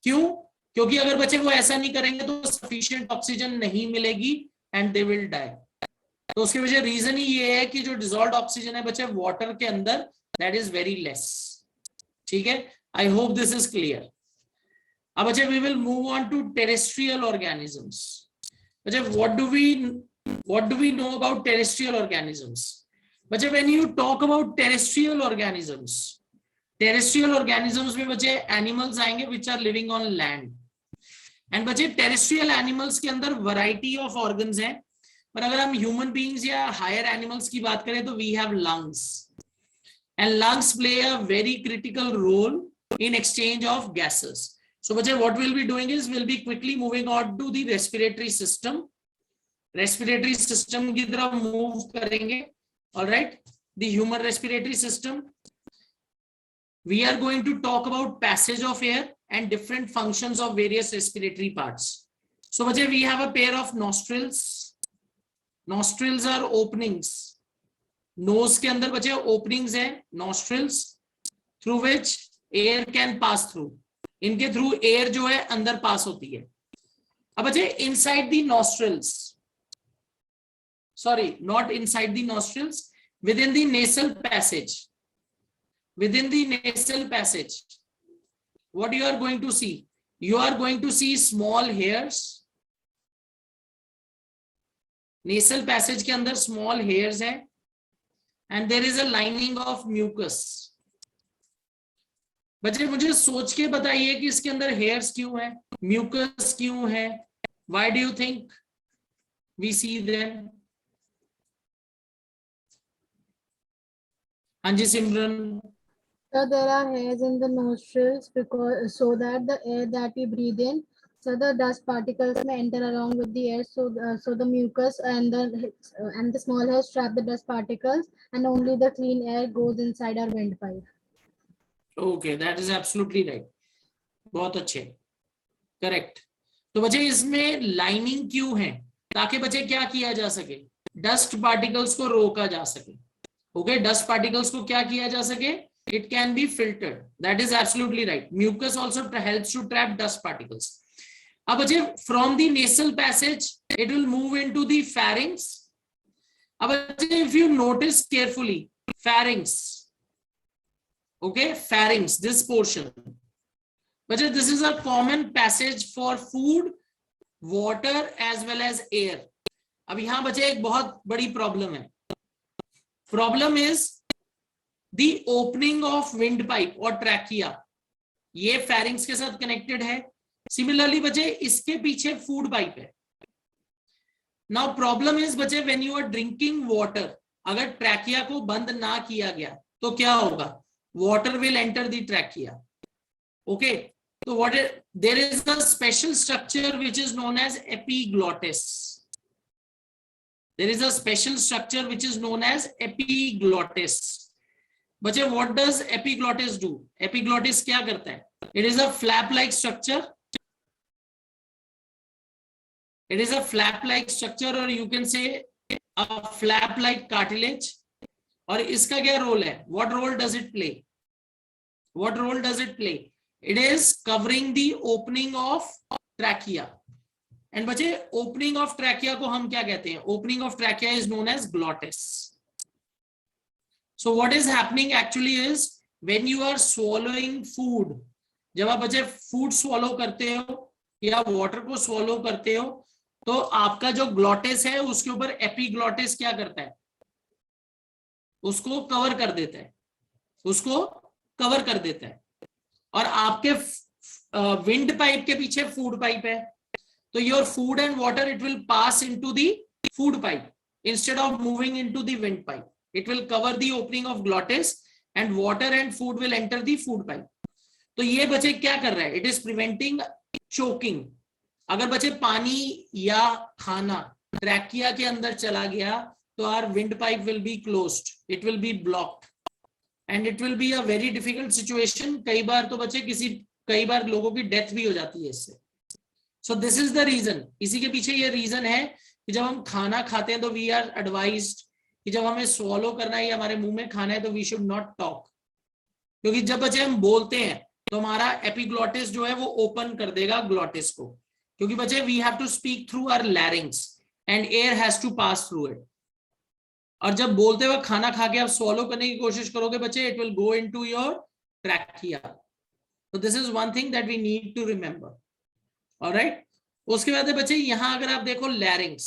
क्यों? क्योंकि अगर बच्चे वो ऐसा नहीं करेंगे तो सफिशिएंट ऑक्सीजन नहीं मिलेगी एंड दे विल डाई. तो उसकी वजह रीजन ही ये है कि जो डिसॉल्व्ड ऑक्सीजन है बच्चे वाटर के अंदर, दैट इज वेरी लेस. ठीक है, I hope this is clear. अब बच्चे we will move on to terrestrial organisms. बच्चे what do we know about terrestrial organisms? बच्चे when you talk about terrestrial organisms में बच्चे एनिमल्स आएंगे which are living on land. And बच्चे terrestrial animals के अंदर वैरायटी ऑफ ऑर्गन्स हैं, पर अगर हम ह्यूमन बीइंग्स या हायर एनिमल्स की बात करें तो we have lungs, and lungs play a very critical role in exchange of gases. So, what we'll be doing is we'll be quickly moving on to the respiratory system. Respiratory system की तरफ move करेंगे. All right. The human respiratory system. We are going to talk about passage of air and different functions of various respiratory parts. So, we have a pair of nostrils. Nostrils are openings. Nose के अंदर बच्चे openings है, nostrils, through which air can pass through. इनके through air जो है अंदर pass होती है. अब बच्चे inside the nostrils, sorry not inside the nostrils, within the nasal passage, what you are going to see? You are going to see small hairs. Nasal passage के अंदर small hairs है, and there is a lining of mucus. बच्चे मुझे सोच के बताइए कि इसके अंदर हेयर्स क्यों है, म्यूकस क्यों है? Why do you think we see them? हाँ जी सिमरन. So there are hairs in the nostrils because so that the air that we breathe in, so the dust particles may enter along with the air. So the mucus and the small hairs trap the dust particles, and only the clean air goes inside our windpipe. Okay, that is absolutely right. बहुत अच्छे, correct. तो बच्चे इसमें lining क्यों है? ताकि बच्चे क्या किया जा सके, डस्ट पार्टिकल्स को रोका जा सके. ओके, डस्ट पार्टिकल्स को क्या किया जा सके? It can be filtered. That is absolutely right. Mucus also helps to trap dust particles. अब बच्चे from the nasal passage it will move into the pharynx, अब if you notice carefully, pharynx, okay, pharynx, this portion, but this is a common passage for food, water as well as air. अब यहां बचे एक बहुत बड़ी problem है. Problem is the opening of wind pipe और trachea. ये pharynx के साथ कनेक्टेड है. सिमिलरली बचे इसके पीछे फूड पाइप है. नाउ प्रॉब्लम इज बचे when you are drinking water, अगर ट्रैकिया को बंद ना किया गया तो क्या होगा? Water will enter the trachea. Okay, तो what is, there is a special structure which is known as epiglottis. There is a special structure which is known as epiglottis. बच्चे, what does epiglottis do? Epiglottis क्या करता है? It is a flap-like structure. It is a flap-like structure, or you can say a flap-like cartilage. और इसका क्या role है? What role does it play? What role does it play? It is covering the opening of trachea. And बच्चे, opening of trachea को हम क्या कहते हैं? Opening of trachea is known as glottis. So what is happening actually is when you are swallowing food, जब आप बच्चे food swallow करते हो या वाटर को स्वॉलो करते हो, तो आपका जो ग्लॉटिस है उसके ऊपर एपिग्लॉटिस क्या करता है? उसको कवर कर देता है. उसको कवर कर देता है. और आपके विंड पाइप के पीछे फूड पाइप है. So your food and water, it will pass into the food pipe instead of moving into the wind pipe. It will cover the opening of glottis and water and food will enter the food pipe. तो ये बच्चे क्या कर रहा है? It is preventing choking. अगर बच्चे पानी या खाना ट्रैकिया के अंदर चला गया तो our wind pipe will be closed. It will be blocked and it will be a very difficult situation. कई बार तो बच्चे कई बार लोगों की डेथ भी हो जाती है इससे. So this is the reason. इसी के पीछे ये रीजन है कि जब हम खाना खाते हैं तो वी आर एडवाइज्ड कि जब हमें स्वॉलो करना है या हमारे मुंह में खाना है तो वी शुड नॉट टॉक. क्योंकि जब बच्चे हम बोलते हैं तो हमारा एपिग्लॉटिस जो है वो ओपन कर देगा ग्लॉटिस को. क्योंकि बच्चे we have to speak through our larynx and air has to pass through it. और जब बोलते हुए खाना खा के आप स्वॉलो करने की कोशिश करोगे बच्चे, it will go into your trachea. तो this is one thing that we need to remember. Alright. उसके बाद बच्चे यहां अगर आप देखो लैरिंग्स,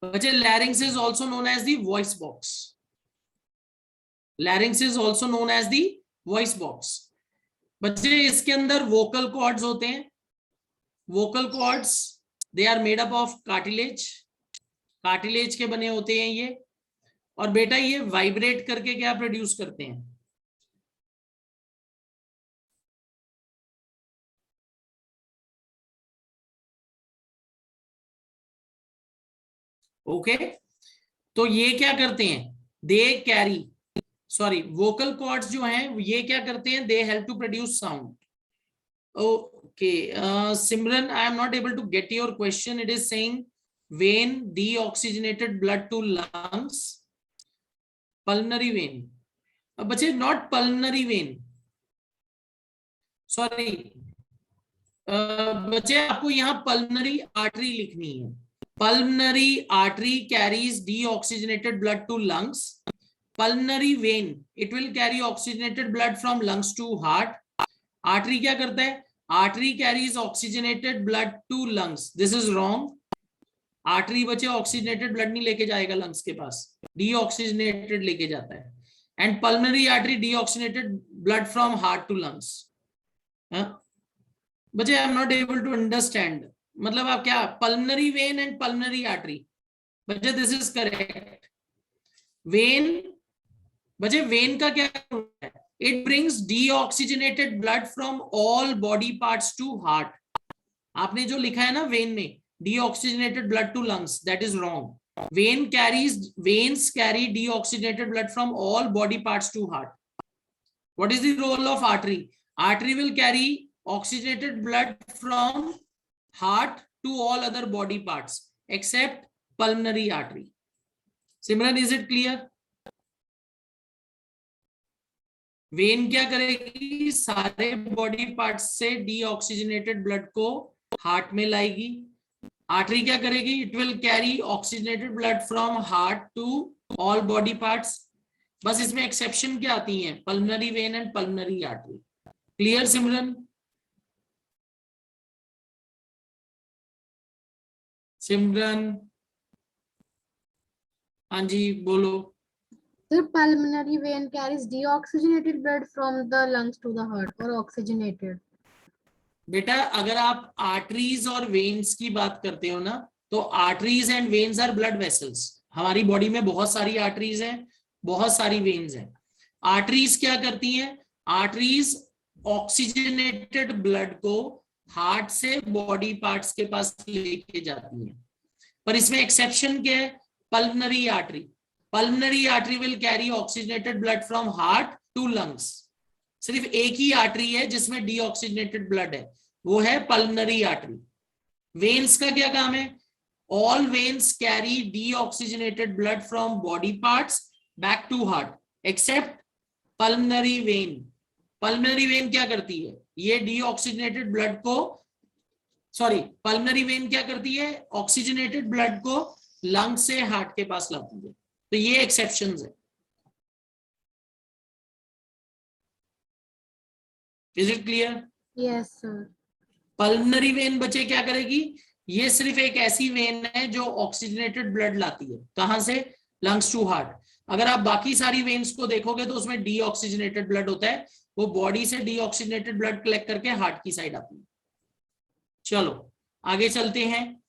बच्चे larynx is also known as the voice box. Larynx is also known as the voice box. बच्चे इसके अंदर वोकल कॉर्ड्स होते हैं. Vocal cords they are made up of cartilage. Cartilage के बने होते हैं ये. और बेटा ये वाइब्रेट करके क्या प्रोड्यूस करते हैं? ओके तो ये क्या करते हैं? They carry, sorry, vocal cords जो हैं ये क्या करते हैं? They help to produce sound. Okay Simran, I am not able to get your question. It is saying vein deoxygenated blood to lungs. Pulmonary vein. बच्चे नॉट पल्मनरी वेन, सॉरी बच्चे आपको यहाँ पल्मनरी आर्टरी लिखनी है. Pulmonary artery carries deoxygenated blood to lungs. Pulmonary vein, it will carry oxygenated blood from lungs to heart. Artery क्या करता है? Artery carries oxygenated blood to lungs. This is wrong. Artery बच्चे oxygenated blood नहीं लेके जाएगा lungs के पास, deoxygenated लेके जाता है. And pulmonary artery deoxygenated blood from heart to lungs. बच्चे I am not able to understand. मतलब आप क्या pulmonary vein and pulmonary artery? बच्चे दिस इज करेक्ट. वेन, बच्चे वेन का क्या है? It brings deoxygenated blood from all body parts to heart. आपने जो लिखा है ना वेन में, deoxygenated blood to lungs, that is wrong. Veins carry deoxygenated blood from all body parts to heart. What is the role of artery? Artery will carry oxygenated blood from heart to all other body parts except pulmonary artery. Simran, is it clear? Vein क्या करेगी? सारे body parts से deoxygenated blood को heart में लाएगी. Artery क्या करेगी? It will carry oxygenated blood from heart to all body parts. बस इसमें एक्सेप्शन क्या आती हैं? Pulmonary vein and pulmonary artery. Clear Simran? Simran हाँ जी बोलो। The pulmonary vein carries deoxygenated blood from the lungs to the heart or oxygenated. बेटा अगर आप आर्टरीज और वेन्स की बात करते हो ना, तो arteries and veins are blood vessels. हमारी बॉडी में बहुत सारी आर्टरीज हैं, बहुत सारी वेन्स हैं। आर्टरीज क्या करती हैं? आर्टरीज ऑक्सीजनेटेड ब्लड को हार्ट से बॉडी पार्ट्स के पास लेके जाती हैं। पर इसमें एक्सेप्शन क्या है? Pulmonary artery. Pulmonary artery will carry oxygenated blood from heart to lungs. सिर्फ एक ही आर्टरी है जिसमें डीऑक्सीजनेटेड ब्लड है, वो है पल्मोनरी आर्टरी। वेन्स का क्या काम है? All veins carry deoxygenated blood from body parts back to heart except pulmonary vein. Pulmonary vein क्या करती है? ये डीऑक्सीजनेटेड ब्लड को, सॉरी, पल्मोनरी वेन क्या करती है? ऑक्सीजनेटेड ब्लड को लंग से हार्ट के पास लाती है। तो ये एक्सेप्शंस है। Is it clear? Yes, sir. Pulmonary vein बच्चे क्या करेगी? ये सिर्फ एक ऐसी वेन है जो ऑक्सीजनेटेड ब्लड लाती है। कहां से? Lungs to heart. अगर आप बाकी सारी वेन्स को देखोगे तो उसमें डीऑक्सीजनेटेड ब्लड होता है, वो बॉडी से डीऑक्सीजनेटेड ब्लड कलेक्ट करके हार्ट की साइड आती है। चलो आगे चलते हैं।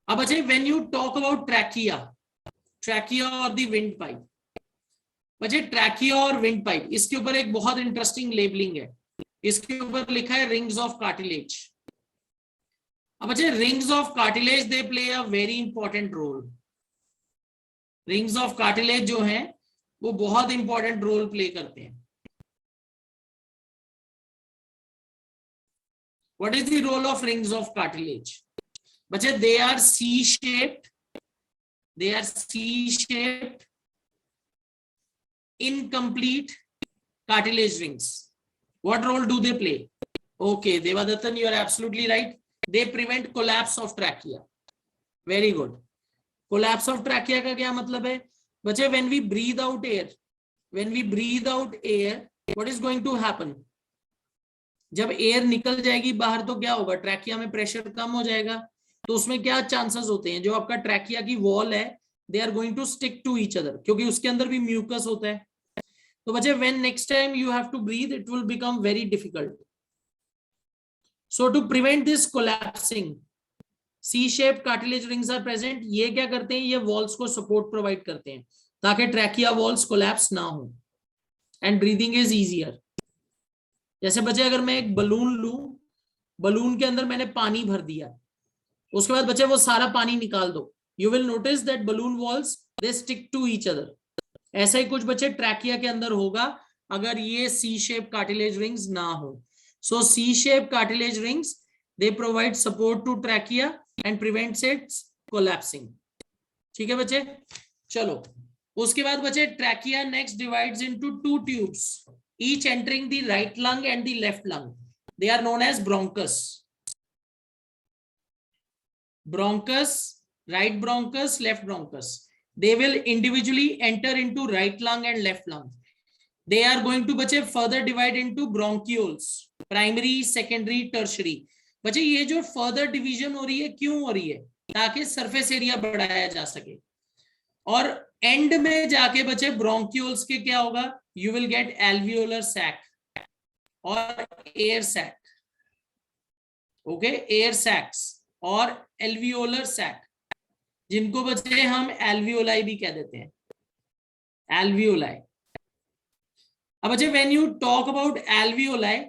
अब बच्चे when you talk about trachea, trachea और द विंड पाइप, बच्चे ट्रैकिया और विंड पाइप, इसके ऊपर एक बहुत इंटरेस्टिंग लेबलिंग है। इसके ऊपर लिखा है रिंग्स ऑफ कार्टिलेज। अब बच्चे rings of cartilage they play a very important role. Rings of cartilage जो हैं वो बहुत इंपॉर्टेंट रोल प्ले करते हैं। What is the role of rings of cartilage? बच्चे they are C shaped, they are C-shaped incomplete cartilage rings. What role do they play? Okay, Devadatta, you are absolutely right. They prevent collapse of trachea. Very good. Collapse of trachea का क्या मतलब है? बच्चे when we breathe out air, what is going to happen? जब air निकल जाएगी बाहर तो क्या होगा? ट्रैकिया में प्रेशर कम हो जाएगा। तो उसमें क्या चांसेस होते हैं? जो आपका ट्रैकिया की वॉल है, they are going to stick to each other, क्योंकि उसके अंदर भी म्यूकस होता है। तो बच्चे when next time you have to breathe, it will become very difficult. So to prevent this collapsing, C shape cartilage rings are present. ये क्या करते हैं? ये वॉल्स को सपोर्ट प्रोवाइड करते हैं ताकि ट्रैकिया वॉल्स कोलैप्स ना हो एंड ब्रीदिंग इज इजियर। जैसे बच्चे अगर मैं एक बलून लूं, बलून के अंदर मैंने पानी भर दिया, उसके बाद बच्चे वो सारा पानी निकाल दो, you will notice that balloon walls they stick to each other. ऐसा ही कुछ बच्चे ट्रैकिया के अंदर होगा अगर ये सी शेप कार्टिलेज रिंग्स ना हो। So C shape cartilage rings they provide support to trachea and prevents its collapsing. ठीक है बच्चे? चलो उसके बाद बच्चे trachea next divides into two tubes, each entering the right lung and the left lung. They are known as bronchus. Bronchus, right bronchus, left bronchus. They will individually enter into right lung and left lung. They are going to बच्चे further divide into bronchioles, primary, secondary, tertiary. बच्चे ये जो further division हो रही है, क्यों हो रही है? ताकि surface area बढ़ाया जा सके। और end में जाके बच्चे bronchioles के क्या होगा? You will get alveolar sac और air sac. Okay, air sacs और एल्वियोलर सैक, जिनको बच्चे हम एल्वियोलाई भी कह देते हैं, एल्वियोलाई। अब बच्चे when you talk about alveoli,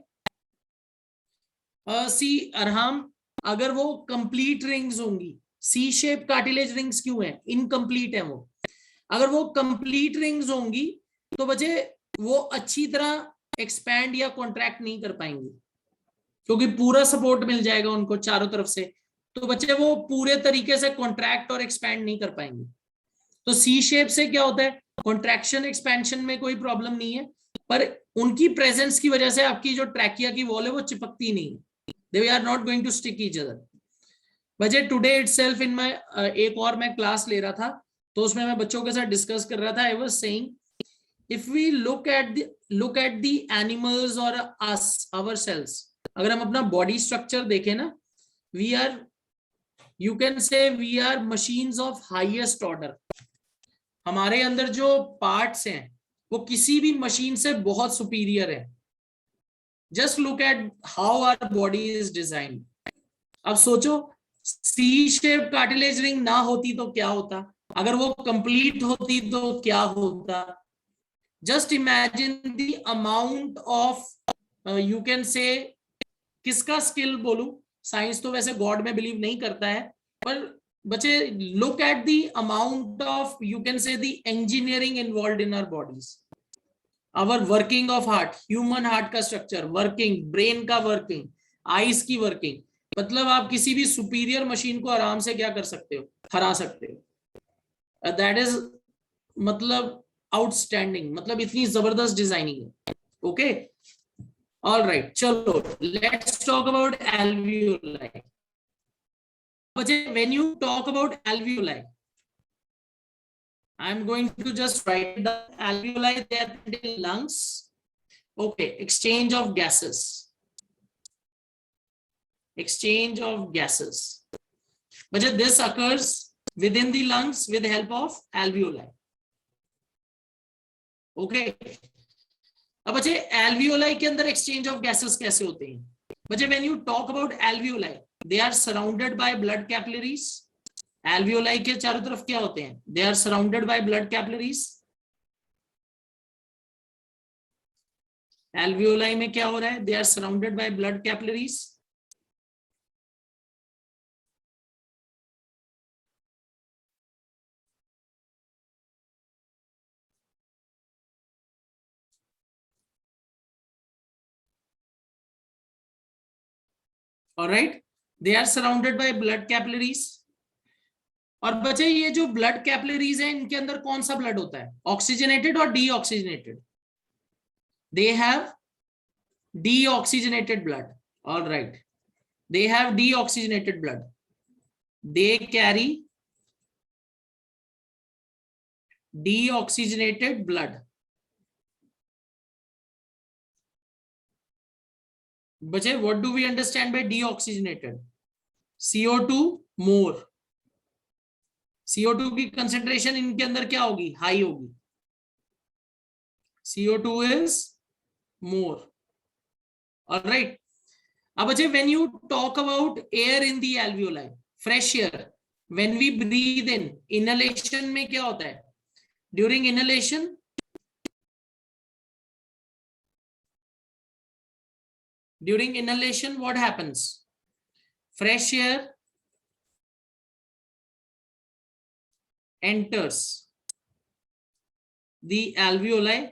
see Arham, अगर वो कंप्लीट रिंग्स होंगी, सी शेप कार्टिलेज रिंग्स क्यों है? इनकम्प्लीट है वो। अगर वो कंप्लीट रिंग्स होंगी तो बच्चे वो अच्छी तरह एक्सपैंड या कॉन्ट्रैक्ट नहीं कर पाएंगी, क्योंकि पूरा सपोर्ट मिल जाएगा उनको चारों तरफ से, तो बच्चे वो पूरे तरीके से कॉन्ट्रैक्ट और एक्सपैंड नहीं कर पाएंगे। तो सी शेप से क्या होता है? कॉन्ट्रैक्शन एक्सपेंशन में कोई प्रॉब्लम नहीं है, पर उनकी प्रेजेंस की वजह से आपकी जो ट्रैकिया की वॉल है वो चिपकती नहीं है। They are not going to stick each other. बच्चे टुडे इटसेल्फ इन माय एक और मैं क्लास ले रहा था, तो उसमें मैं बच्चों के साथ डिस्कस कर रहा था. I was saying, if we look at the animals or us ourselves, अगर हम अपना बॉडी स्ट्रक्चर देखें ना, we are, you can say we are machines of highest order. हमारे अंदर जो पार्ट्स हैं वो किसी भी मशीन से बहुत सुपीरियर है. Just look at how our body is designed. अब सोचो, सी शेप कार्टिलेज रिंग ना होती तो क्या होता, अगर वो कंप्लीट होती तो क्या होता. Just imagine the amount of, you can से, किसका स्किल बोलूं, साइंस तो वैसे गॉड में बिलीव नहीं करता है, पर बच्चे look at the amount of, you can say, the engineering involve in our bodies. Our working of heart, human heart का स्ट्रक्चर वर्किंग, ब्रेन का वर्किंग, आईज की वर्किंग. मतलब आप किसी भी सुपीरियर मशीन को आराम से क्या कर सकते हो, हरा सकते हो. दैट इज, मतलब आउटस्टैंडिंग, मतलब इतनी जबरदस्त डिजाइनिंग है. ओके, ऑलराइट, चलो लेट्स टॉक अबाउट एल्वियोलाई. बच्चे when you talk about alveoli, I am going to just write the alveoli, they are in lungs. Okay, exchange of gases. Exchange of gases. But this occurs within the lungs with the help of alveoli. Okay. अब बच्चे alveoli के अंदर exchange of gases कैसे होते हैं? बच्चे when you talk about alveoli, they are surrounded by blood capillaries. Alveoli के चारों तरफ क्या होते हैं? They are surrounded by blood capillaries. Alveoli में क्या हो रहा है? They are surrounded by blood capillaries. Alright, they are surrounded by blood capillaries. और बच्चे ये जो ब्लड कैपिलरीज हैं, इनके अंदर कौन सा ब्लड होता है? ऑक्सीजनेटेड और deoxygenated? They have deoxygenated blood. Alright, they have deoxygenated blood. They carry deoxygenated blood. बच्चे what do we understand by deoxygenated? CO2 more. CO2 की कंसेंट्रेशन इनके अंदर क्या होगी? हाई होगी. CO2 is more. All right. अब बच्चे when you talk about air in the alveoli, fresh air, when we breathe in, inhalation में क्या होता है? During inhalation what happens? Fresh air enters the alveoli.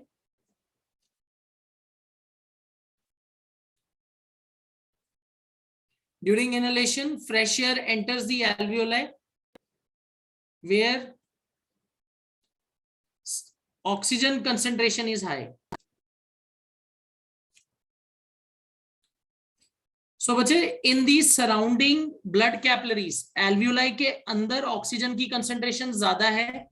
During inhalation, fresh air enters the alveoli where oxygen concentration is high. So बच्चे, in the surrounding blood capillaries, alveoli के अंदर oxygen की concentration ज्यादा है.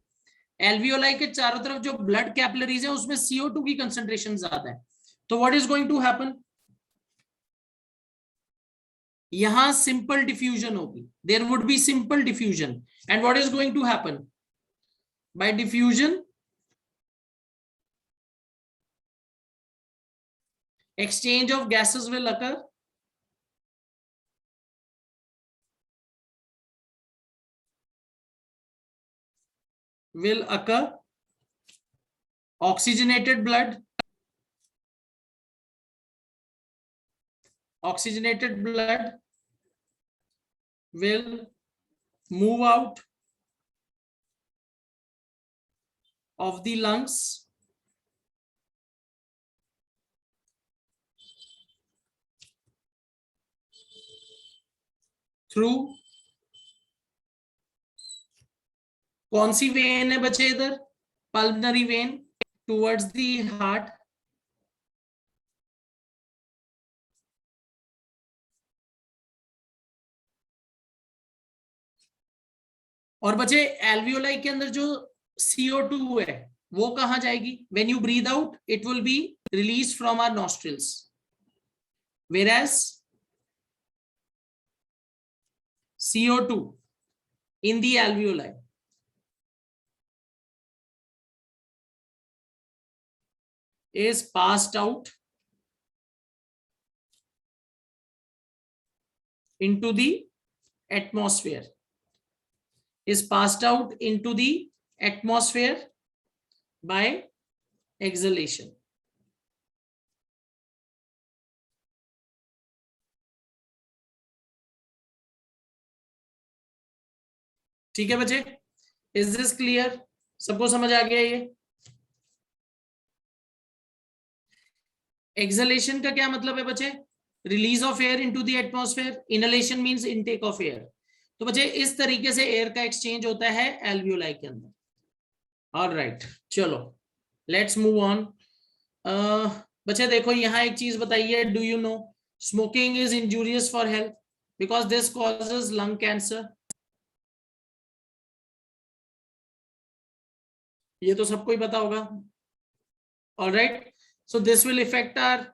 alveoli के चारों तरफ जो ब्लड कैपिलरीज है उसमें CO2 की कंसेंट्रेशन ज्यादा है. तो what is going to happen? यहां सिंपल डिफ्यूजन होगी. There would be simple diffusion. And what is going to happen? By diffusion, exchange of gases will occur. Oxygenated blood will move out of the lungs through, कौन सी when है बच्चे इधर? Pulmonary when towards the heart. और बचे alveoli के अंदर जो CO2 है वो कहां जाएगी? When you breathe out it will be release from our nostrils, whereas CO2 in the alveoli is passed out into the atmosphere, is passed out into the atmosphere by exhalation. ठीक है बच्चे, is this clear? सबको समझ आ गया? ये acceleration का क्या मतलब है बच्चे? Release of air into the atmosphere, inhalation means intake of air. तो बच्चे इस तरीके से एयर का एक्सचेंज होता है एल्वियोलाई के अंदर। ऑलराइट, चलो लेट्स मूव ऑन। बच्चे देखो यहां एक चीज बताइए, do you know smoking is injurious for health because this causes lung cancer? ये तो सबको ही पता होगा। Alright, so this will affect our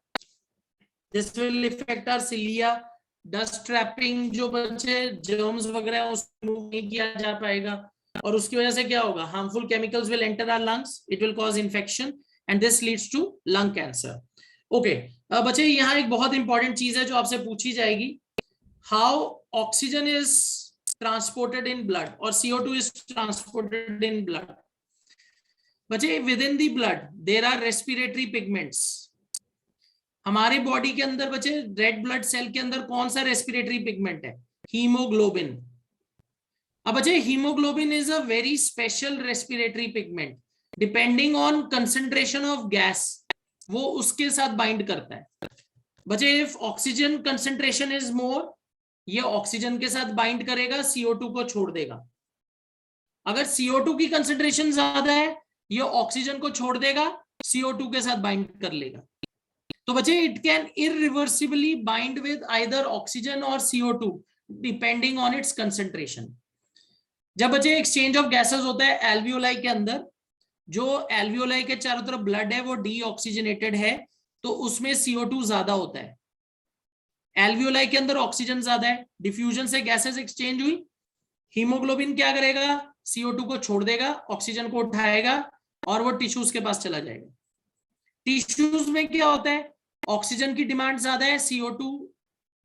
cilia, dust trapping, जो बच्चे germs वगैरह उसको move नहीं किया जा पाएगा और उसकी वजह से क्या होगा? harmful chemicals will enter our lungs, it will cause infection and this leads to lung cancer. Okay, बच्चे यहाँ एक बहुत इंपॉर्टेंट चीज है जो आपसे पूछी जाएगी, how oxygen is transported in blood और CO2 is transported in blood. बच्चे within the blood there are respiratory pigments. हमारे बॉडी के अंदर बच्चे रेड ब्लड सेल के अंदर कौन सा रेस्पिरेटरी पिगमेंट है? हीमोग्लोबिन। अब बच्चे haemoglobin is a very special respiratory pigment, depending on concentration of gas वो उसके साथ बाइंड करता है। बच्चे if oxygen concentration is more, ये ऑक्सीजन के साथ बाइंड करेगा, CO2 को छोड़ देगा। अगर CO2 की कंसंट्रेशन ज्यादा है, ये ऑक्सीजन को छोड़ देगा, CO2 के साथ बाइंड कर लेगा। तो बच्चे it can irreversibly bind with either oxygen और CO2 depending on it's concentration. जब बच्चे एक्सचेंज ऑफ गैसेस होता है एल्वियोलाई के अंदर, जो एल्वियोलाई के चारों तरफ ब्लड है वो डीऑक्सीजनेटेड है, तो उसमें CO2 ज्यादा होता है। एल्वियोलाई के अंदर ऑक्सीजन ज्यादा है, डिफ्यूजन से गैसेस एक्सचेंज हुई, हीमोग्लोबिन क्या करेगा? CO2 को छोड़ देगा, ऑक्सीजन को उठाएगा और वो टिश्यूज के पास चला जाएगा। टिश्यूज में क्या होता है? ऑक्सीजन की डिमांड ज्यादा है, CO2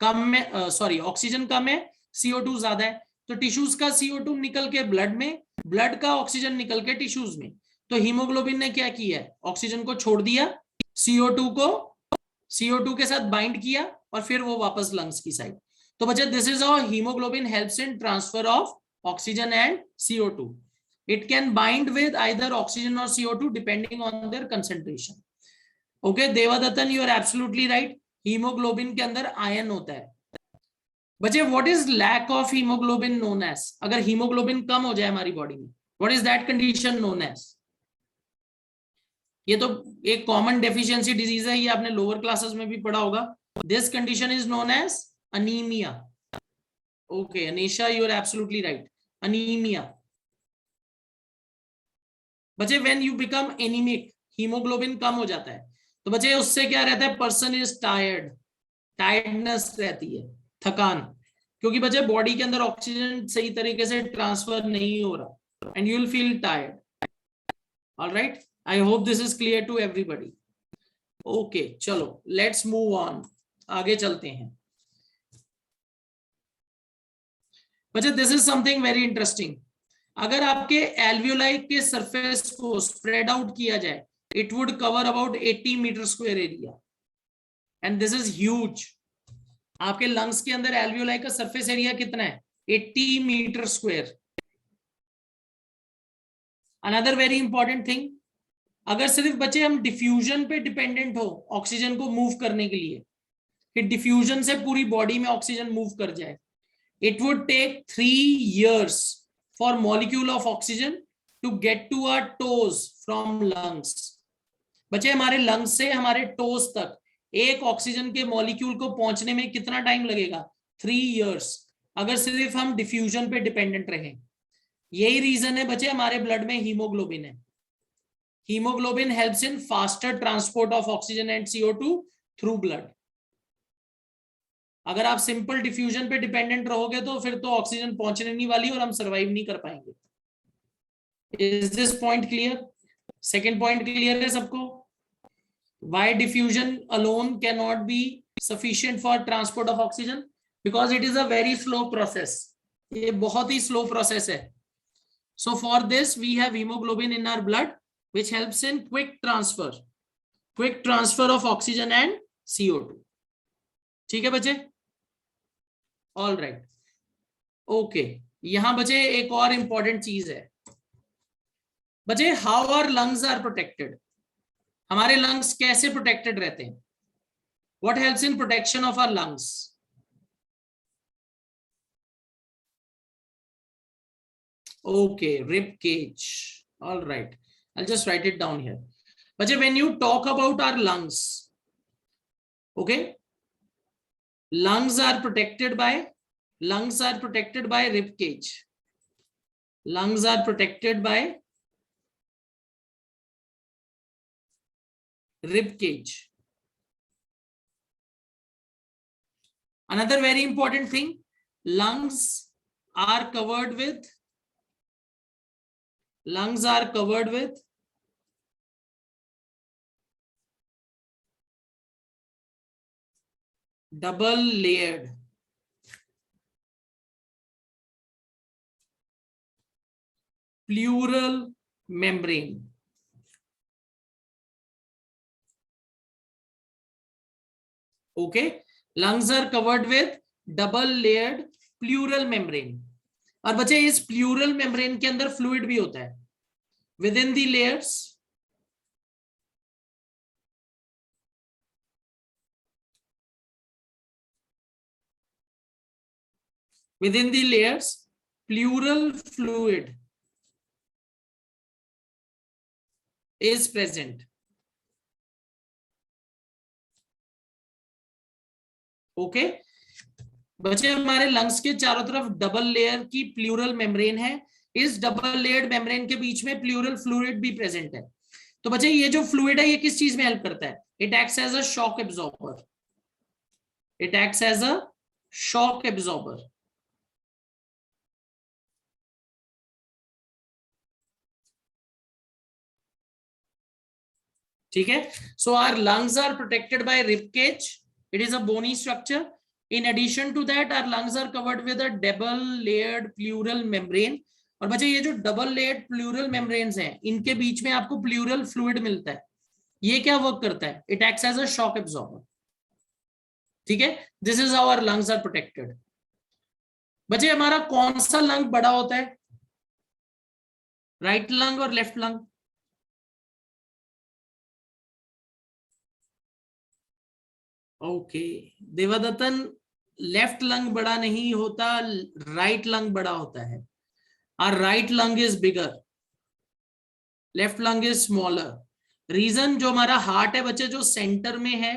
कम है, सॉरी ऑक्सीजन कम है, CO2 ज्यादा है, तो टिश्यूज का CO2 निकल के ब्लड में, ब्लड का ऑक्सीजन निकल के टिश्यूज में। तो हीमोग्लोबिन ने क्या किया है? ऑक्सीजन को छोड़ दिया, CO2 के साथ बाइंड किया और फिर वो वापस लंग्स की साइड। तो बच्चे this is how haemoglobin helps in transfer of oxygen and CO2. It can bind with either oxygen or CO2 depending on their concentration. Okay, Devadatta, you are absolutely right. Hemoglobin के अंदर ion होता है। बच्चे what is lack of hemoglobin known as? अगर hemoglobin कम हो जाए हमारी body में, what is that condition known as? ये तो एक कॉमन डेफिशिएंसी डिजीज है, ये आपने लोअर क्लासेस में भी पढ़ा होगा। This condition is known as anaemia. Okay, Anisha, you are absolutely right. Anemia. बच्चे when you become anemic, hemoglobin कम हो जाता है, तो बच्चे उससे क्या रहता है? पर्सन इज टायर्ड, टायर्डनेस रहती है, थकान, क्योंकि बच्चे बॉडी के अंदर ऑक्सीजन सही तरीके से ट्रांसफर नहीं हो रहा, and you will feel tired. Alright, I hope this is clear to everybody. Okay, चलो लेट्स मूव ऑन, आगे चलते हैं। बच्चे this is something very interesting. अगर आपके एल्वियोलाई के सरफेस को स्प्रेड आउट किया जाए, it would cover about 80 metre square area, and this is huge. आपके लंग्स के अंदर एल्वियोलाई का सरफेस एरिया कितना है? 80 metre square. Another very important thing, अगर सिर्फ बच्चे हम डिफ्यूजन पे डिपेंडेंट हो ऑक्सीजन को मूव करने के लिए, कि डिफ्यूजन से पूरी बॉडी में ऑक्सीजन मूव कर जाए, it would take 3 years for molecule of oxygen to get to our toes from lungs. बच्चे हमारे लंग्स से हमारे टोज तक एक ऑक्सीजन के मॉलिक्यूल को पहुंचने में कितना टाइम लगेगा? 3 years, अगर सिर्फ हम डिफ्यूजन पे डिपेंडेंट रहें। यही रीजन है बच्चे हमारे ब्लड में हीमोग्लोबिन है. Haemoglobin helps in faster transport of oxygen and CO2 through blood. अगर आप सिंपल डिफ्यूजन पे डिपेंडेंट रहोगे तो फिर तो ऑक्सीजन पहुंचने नहीं वाली और हम सर्वाइव नहीं कर पाएंगे. Is this point clear? Second point clear है सबको? Why diffusion alone cannot be sufficient for transport of oxygen? Because it is a very slow process. ये बहुत ही slow process है. So for this we have hemoglobin in our blood which helps in quick transfer of oxygen and CO2. ठीक है बच्चे? All right. Okay. यहां बच्चे एक और important चीज है. बच्चे how our lungs are protected? हमारे लंग्स कैसे प्रोटेक्टेड रहते हैं? What helps in protection of our lungs? Okay, rib cage. All right, I just write it down here. बच्चे when you talk about our lungs, okay, lungs are protected by rib cage. Lungs are protected by rib cage. Another very important thing, lungs are covered with double layered pleural membrane. Okay, lungs are covered with double layered pleural membrane. और बच्चे इस pleural membrane के अंदर fluid भी होता है. With in the layers pleural fluid is present. Okay बच्चे, हमारे लंग्स के चारों तरफ डबल लेयर की प्लूरल मेम्ब्रेन है. इस डबल लेयर्ड मेम्ब्रेन के बीच में प्लूरल फ्लूइड भी प्रेजेंट है. तो बच्चे ये जो फ्लूइड है ये किस चीज में हेल्प करता है? It acts as a shock absorber. ठीक है. So our lungs are protected by rib cage. It is a bony structure. In addition to that, our lungs are covered with a double-layered pleural membrane. और बच्चे ये जो double-layered pleural membranes हैं, इनके बीच में आपको pleural fluid मिलता है. ये क्या वर्क करता है? It acts as a shock absorber. ठीक है. This is how our lungs are protected. बच्चे हमारा कौन सा लंग बड़ा होता है? राइट लंग और left lung? Okay Devadattan, left lung बड़ा नहीं होता, राइट लंग बड़ा होता है. और right lung is bigger, left lung is smaller. Reason, जो हमारा हार्ट है बच्चे जो सेंटर में है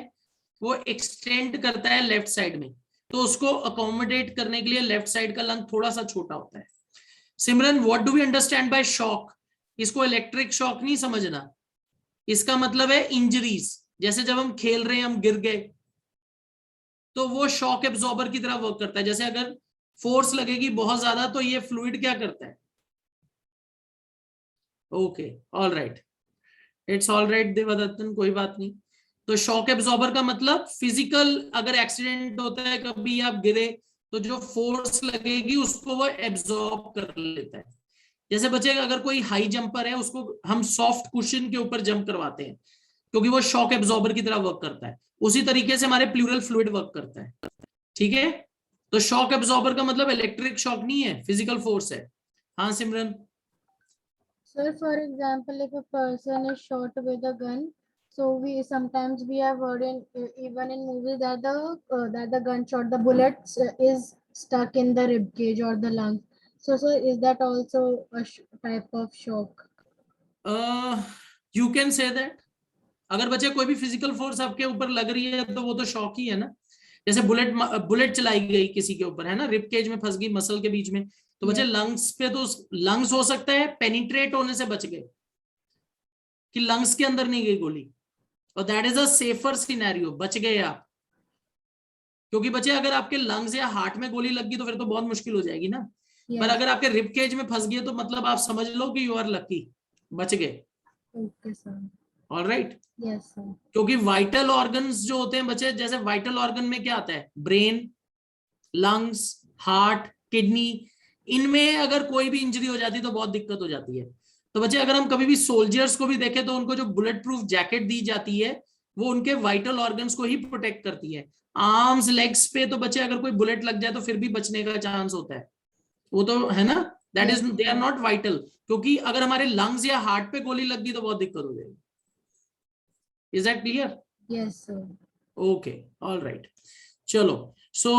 वो एक्सटेंड करता है लेफ्ट साइड में, तो उसको अकोमोडेट करने के लिए लेफ्ट साइड का लंग थोड़ा सा छोटा होता है. Simran, what do we understand by shock? इसको इलेक्ट्रिक शॉक नहीं समझना. इसका मतलब है इंजरीज. जैसे जब हम खेल रहे हैं, हम गिर गए, तो वो शॉक एब्जॉर्बर की तरह वर्क करता है. जैसे अगर फोर्स लगेगी बहुत ज्यादा तो ये फ्लूइड क्या करता है? Okay, all right, it's all right Devadattan, कोई बात नहीं. तो शॉक एब्जॉर्बर का मतलब फिजिकल, अगर एक्सीडेंट होता है कभी आप गिरे तो जो फोर्स लगेगी उसको वो एब्जॉर्ब कर लेता है. जैसे बच्चे अगर कोई हाई जंपर है उसको हम सॉफ्ट कुशन के ऊपर जंप करवाते हैं क्योंकि वो शॉक एब्जॉर्बर की तरह वर्क करता है. उसी तरीके से हमारे प्लूरल फ्लूइड वर्क करता है. ठीक है. तो शॉक एब्जॉर्बर का मतलब इलेक्ट्रिक शॉक नहीं है, फिजिकल फोर्स है. हाँ सिमरन. Sir, for example, if a person is shot with a gun, so we sometimes we have heard in even in movies that the gunshot, the bullet is stuck in the rib cage or the lung. So is that also a type of shock? You can say that. अगर बच्चे कोई भी physical force आपके ऊपर लग रही है तो वो तो शॉक ही है ना. जैसे बुलेट चलाई गई किसी के ऊपर, है ना, रिब केज में फंस गई मसल के बीच में, तो बच्चे लंग्स पे, तो लंग्स हो सकता है पेनिट्रेट होने से बच गए कि लंग्स के अंदर नहीं गई गोली, और that is a safer scenario, बच गए आप। क्योंकि बच्चे अगर आपके लंग्स या हार्ट में गोली लग गई तो फिर तो बहुत मुश्किल हो जाएगी ना। पर अगर आपके रिब केज में फंस गई तो मतलब आप समझ लो कि यू आर लकी, बच गए। Okay sir. Alright. Yes sir. क्योंकि वाइटल ऑर्गन्स जो होते हैं बच्चे, जैसे वाइटल ऑर्गन में क्या आता है, ब्रेन, लंग्स, हार्ट, किडनी, इनमें अगर कोई भी इंजरी हो जाती है तो बहुत दिक्कत हो जाती है। तो बच्चे अगर हम कभी भी सोल्जर्स को भी देखें तो उनको जो बुलेट प्रूफ जैकेट दी जाती है वो उनके वाइटल ऑर्गन्स को ही प्रोटेक्ट करती है। आर्म्स, लेग्स पे तो बच्चे अगर कोई बुलेट लग जाए तो फिर भी बचने का चांस होता है, वो तो है ना, that is they are not vital. क्योंकि अगर हमारे लंग्स या हार्ट पे गोली लग गई तो बहुत दिक्कत हो जाएगी। Is that clear? Yes sir. Okay, all right, चलो। सो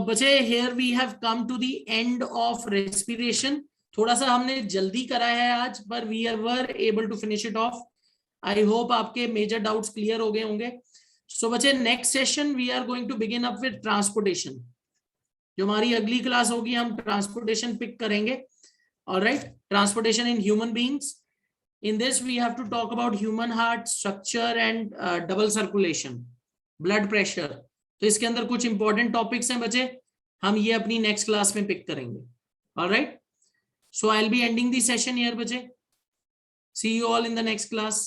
बच्चे here we have come to the end of respiration. थोड़ा सा हमने जल्दी करा है आज, पर we were able to finish it off. I hope आपके मेजर डाउट्स क्लियर हो गए होंगे। सो बच्चे next session we are going to begin up with transportation. जो हमारी अगली क्लास होगी हम ट्रांसपोर्टेशन पिक करेंगे। Alright, transportation in human beings. In this, we have to talk about human heart structure and double circulation, blood pressure. तो इसके अंदर कुछ इंपॉर्टेंट टॉपिक्स हैं बच्चे, हम ये अपनी नेक्स्ट क्लास में पिक करेंगे। Alright, so I'll be ending the session here बच्चे. See you all in the next class.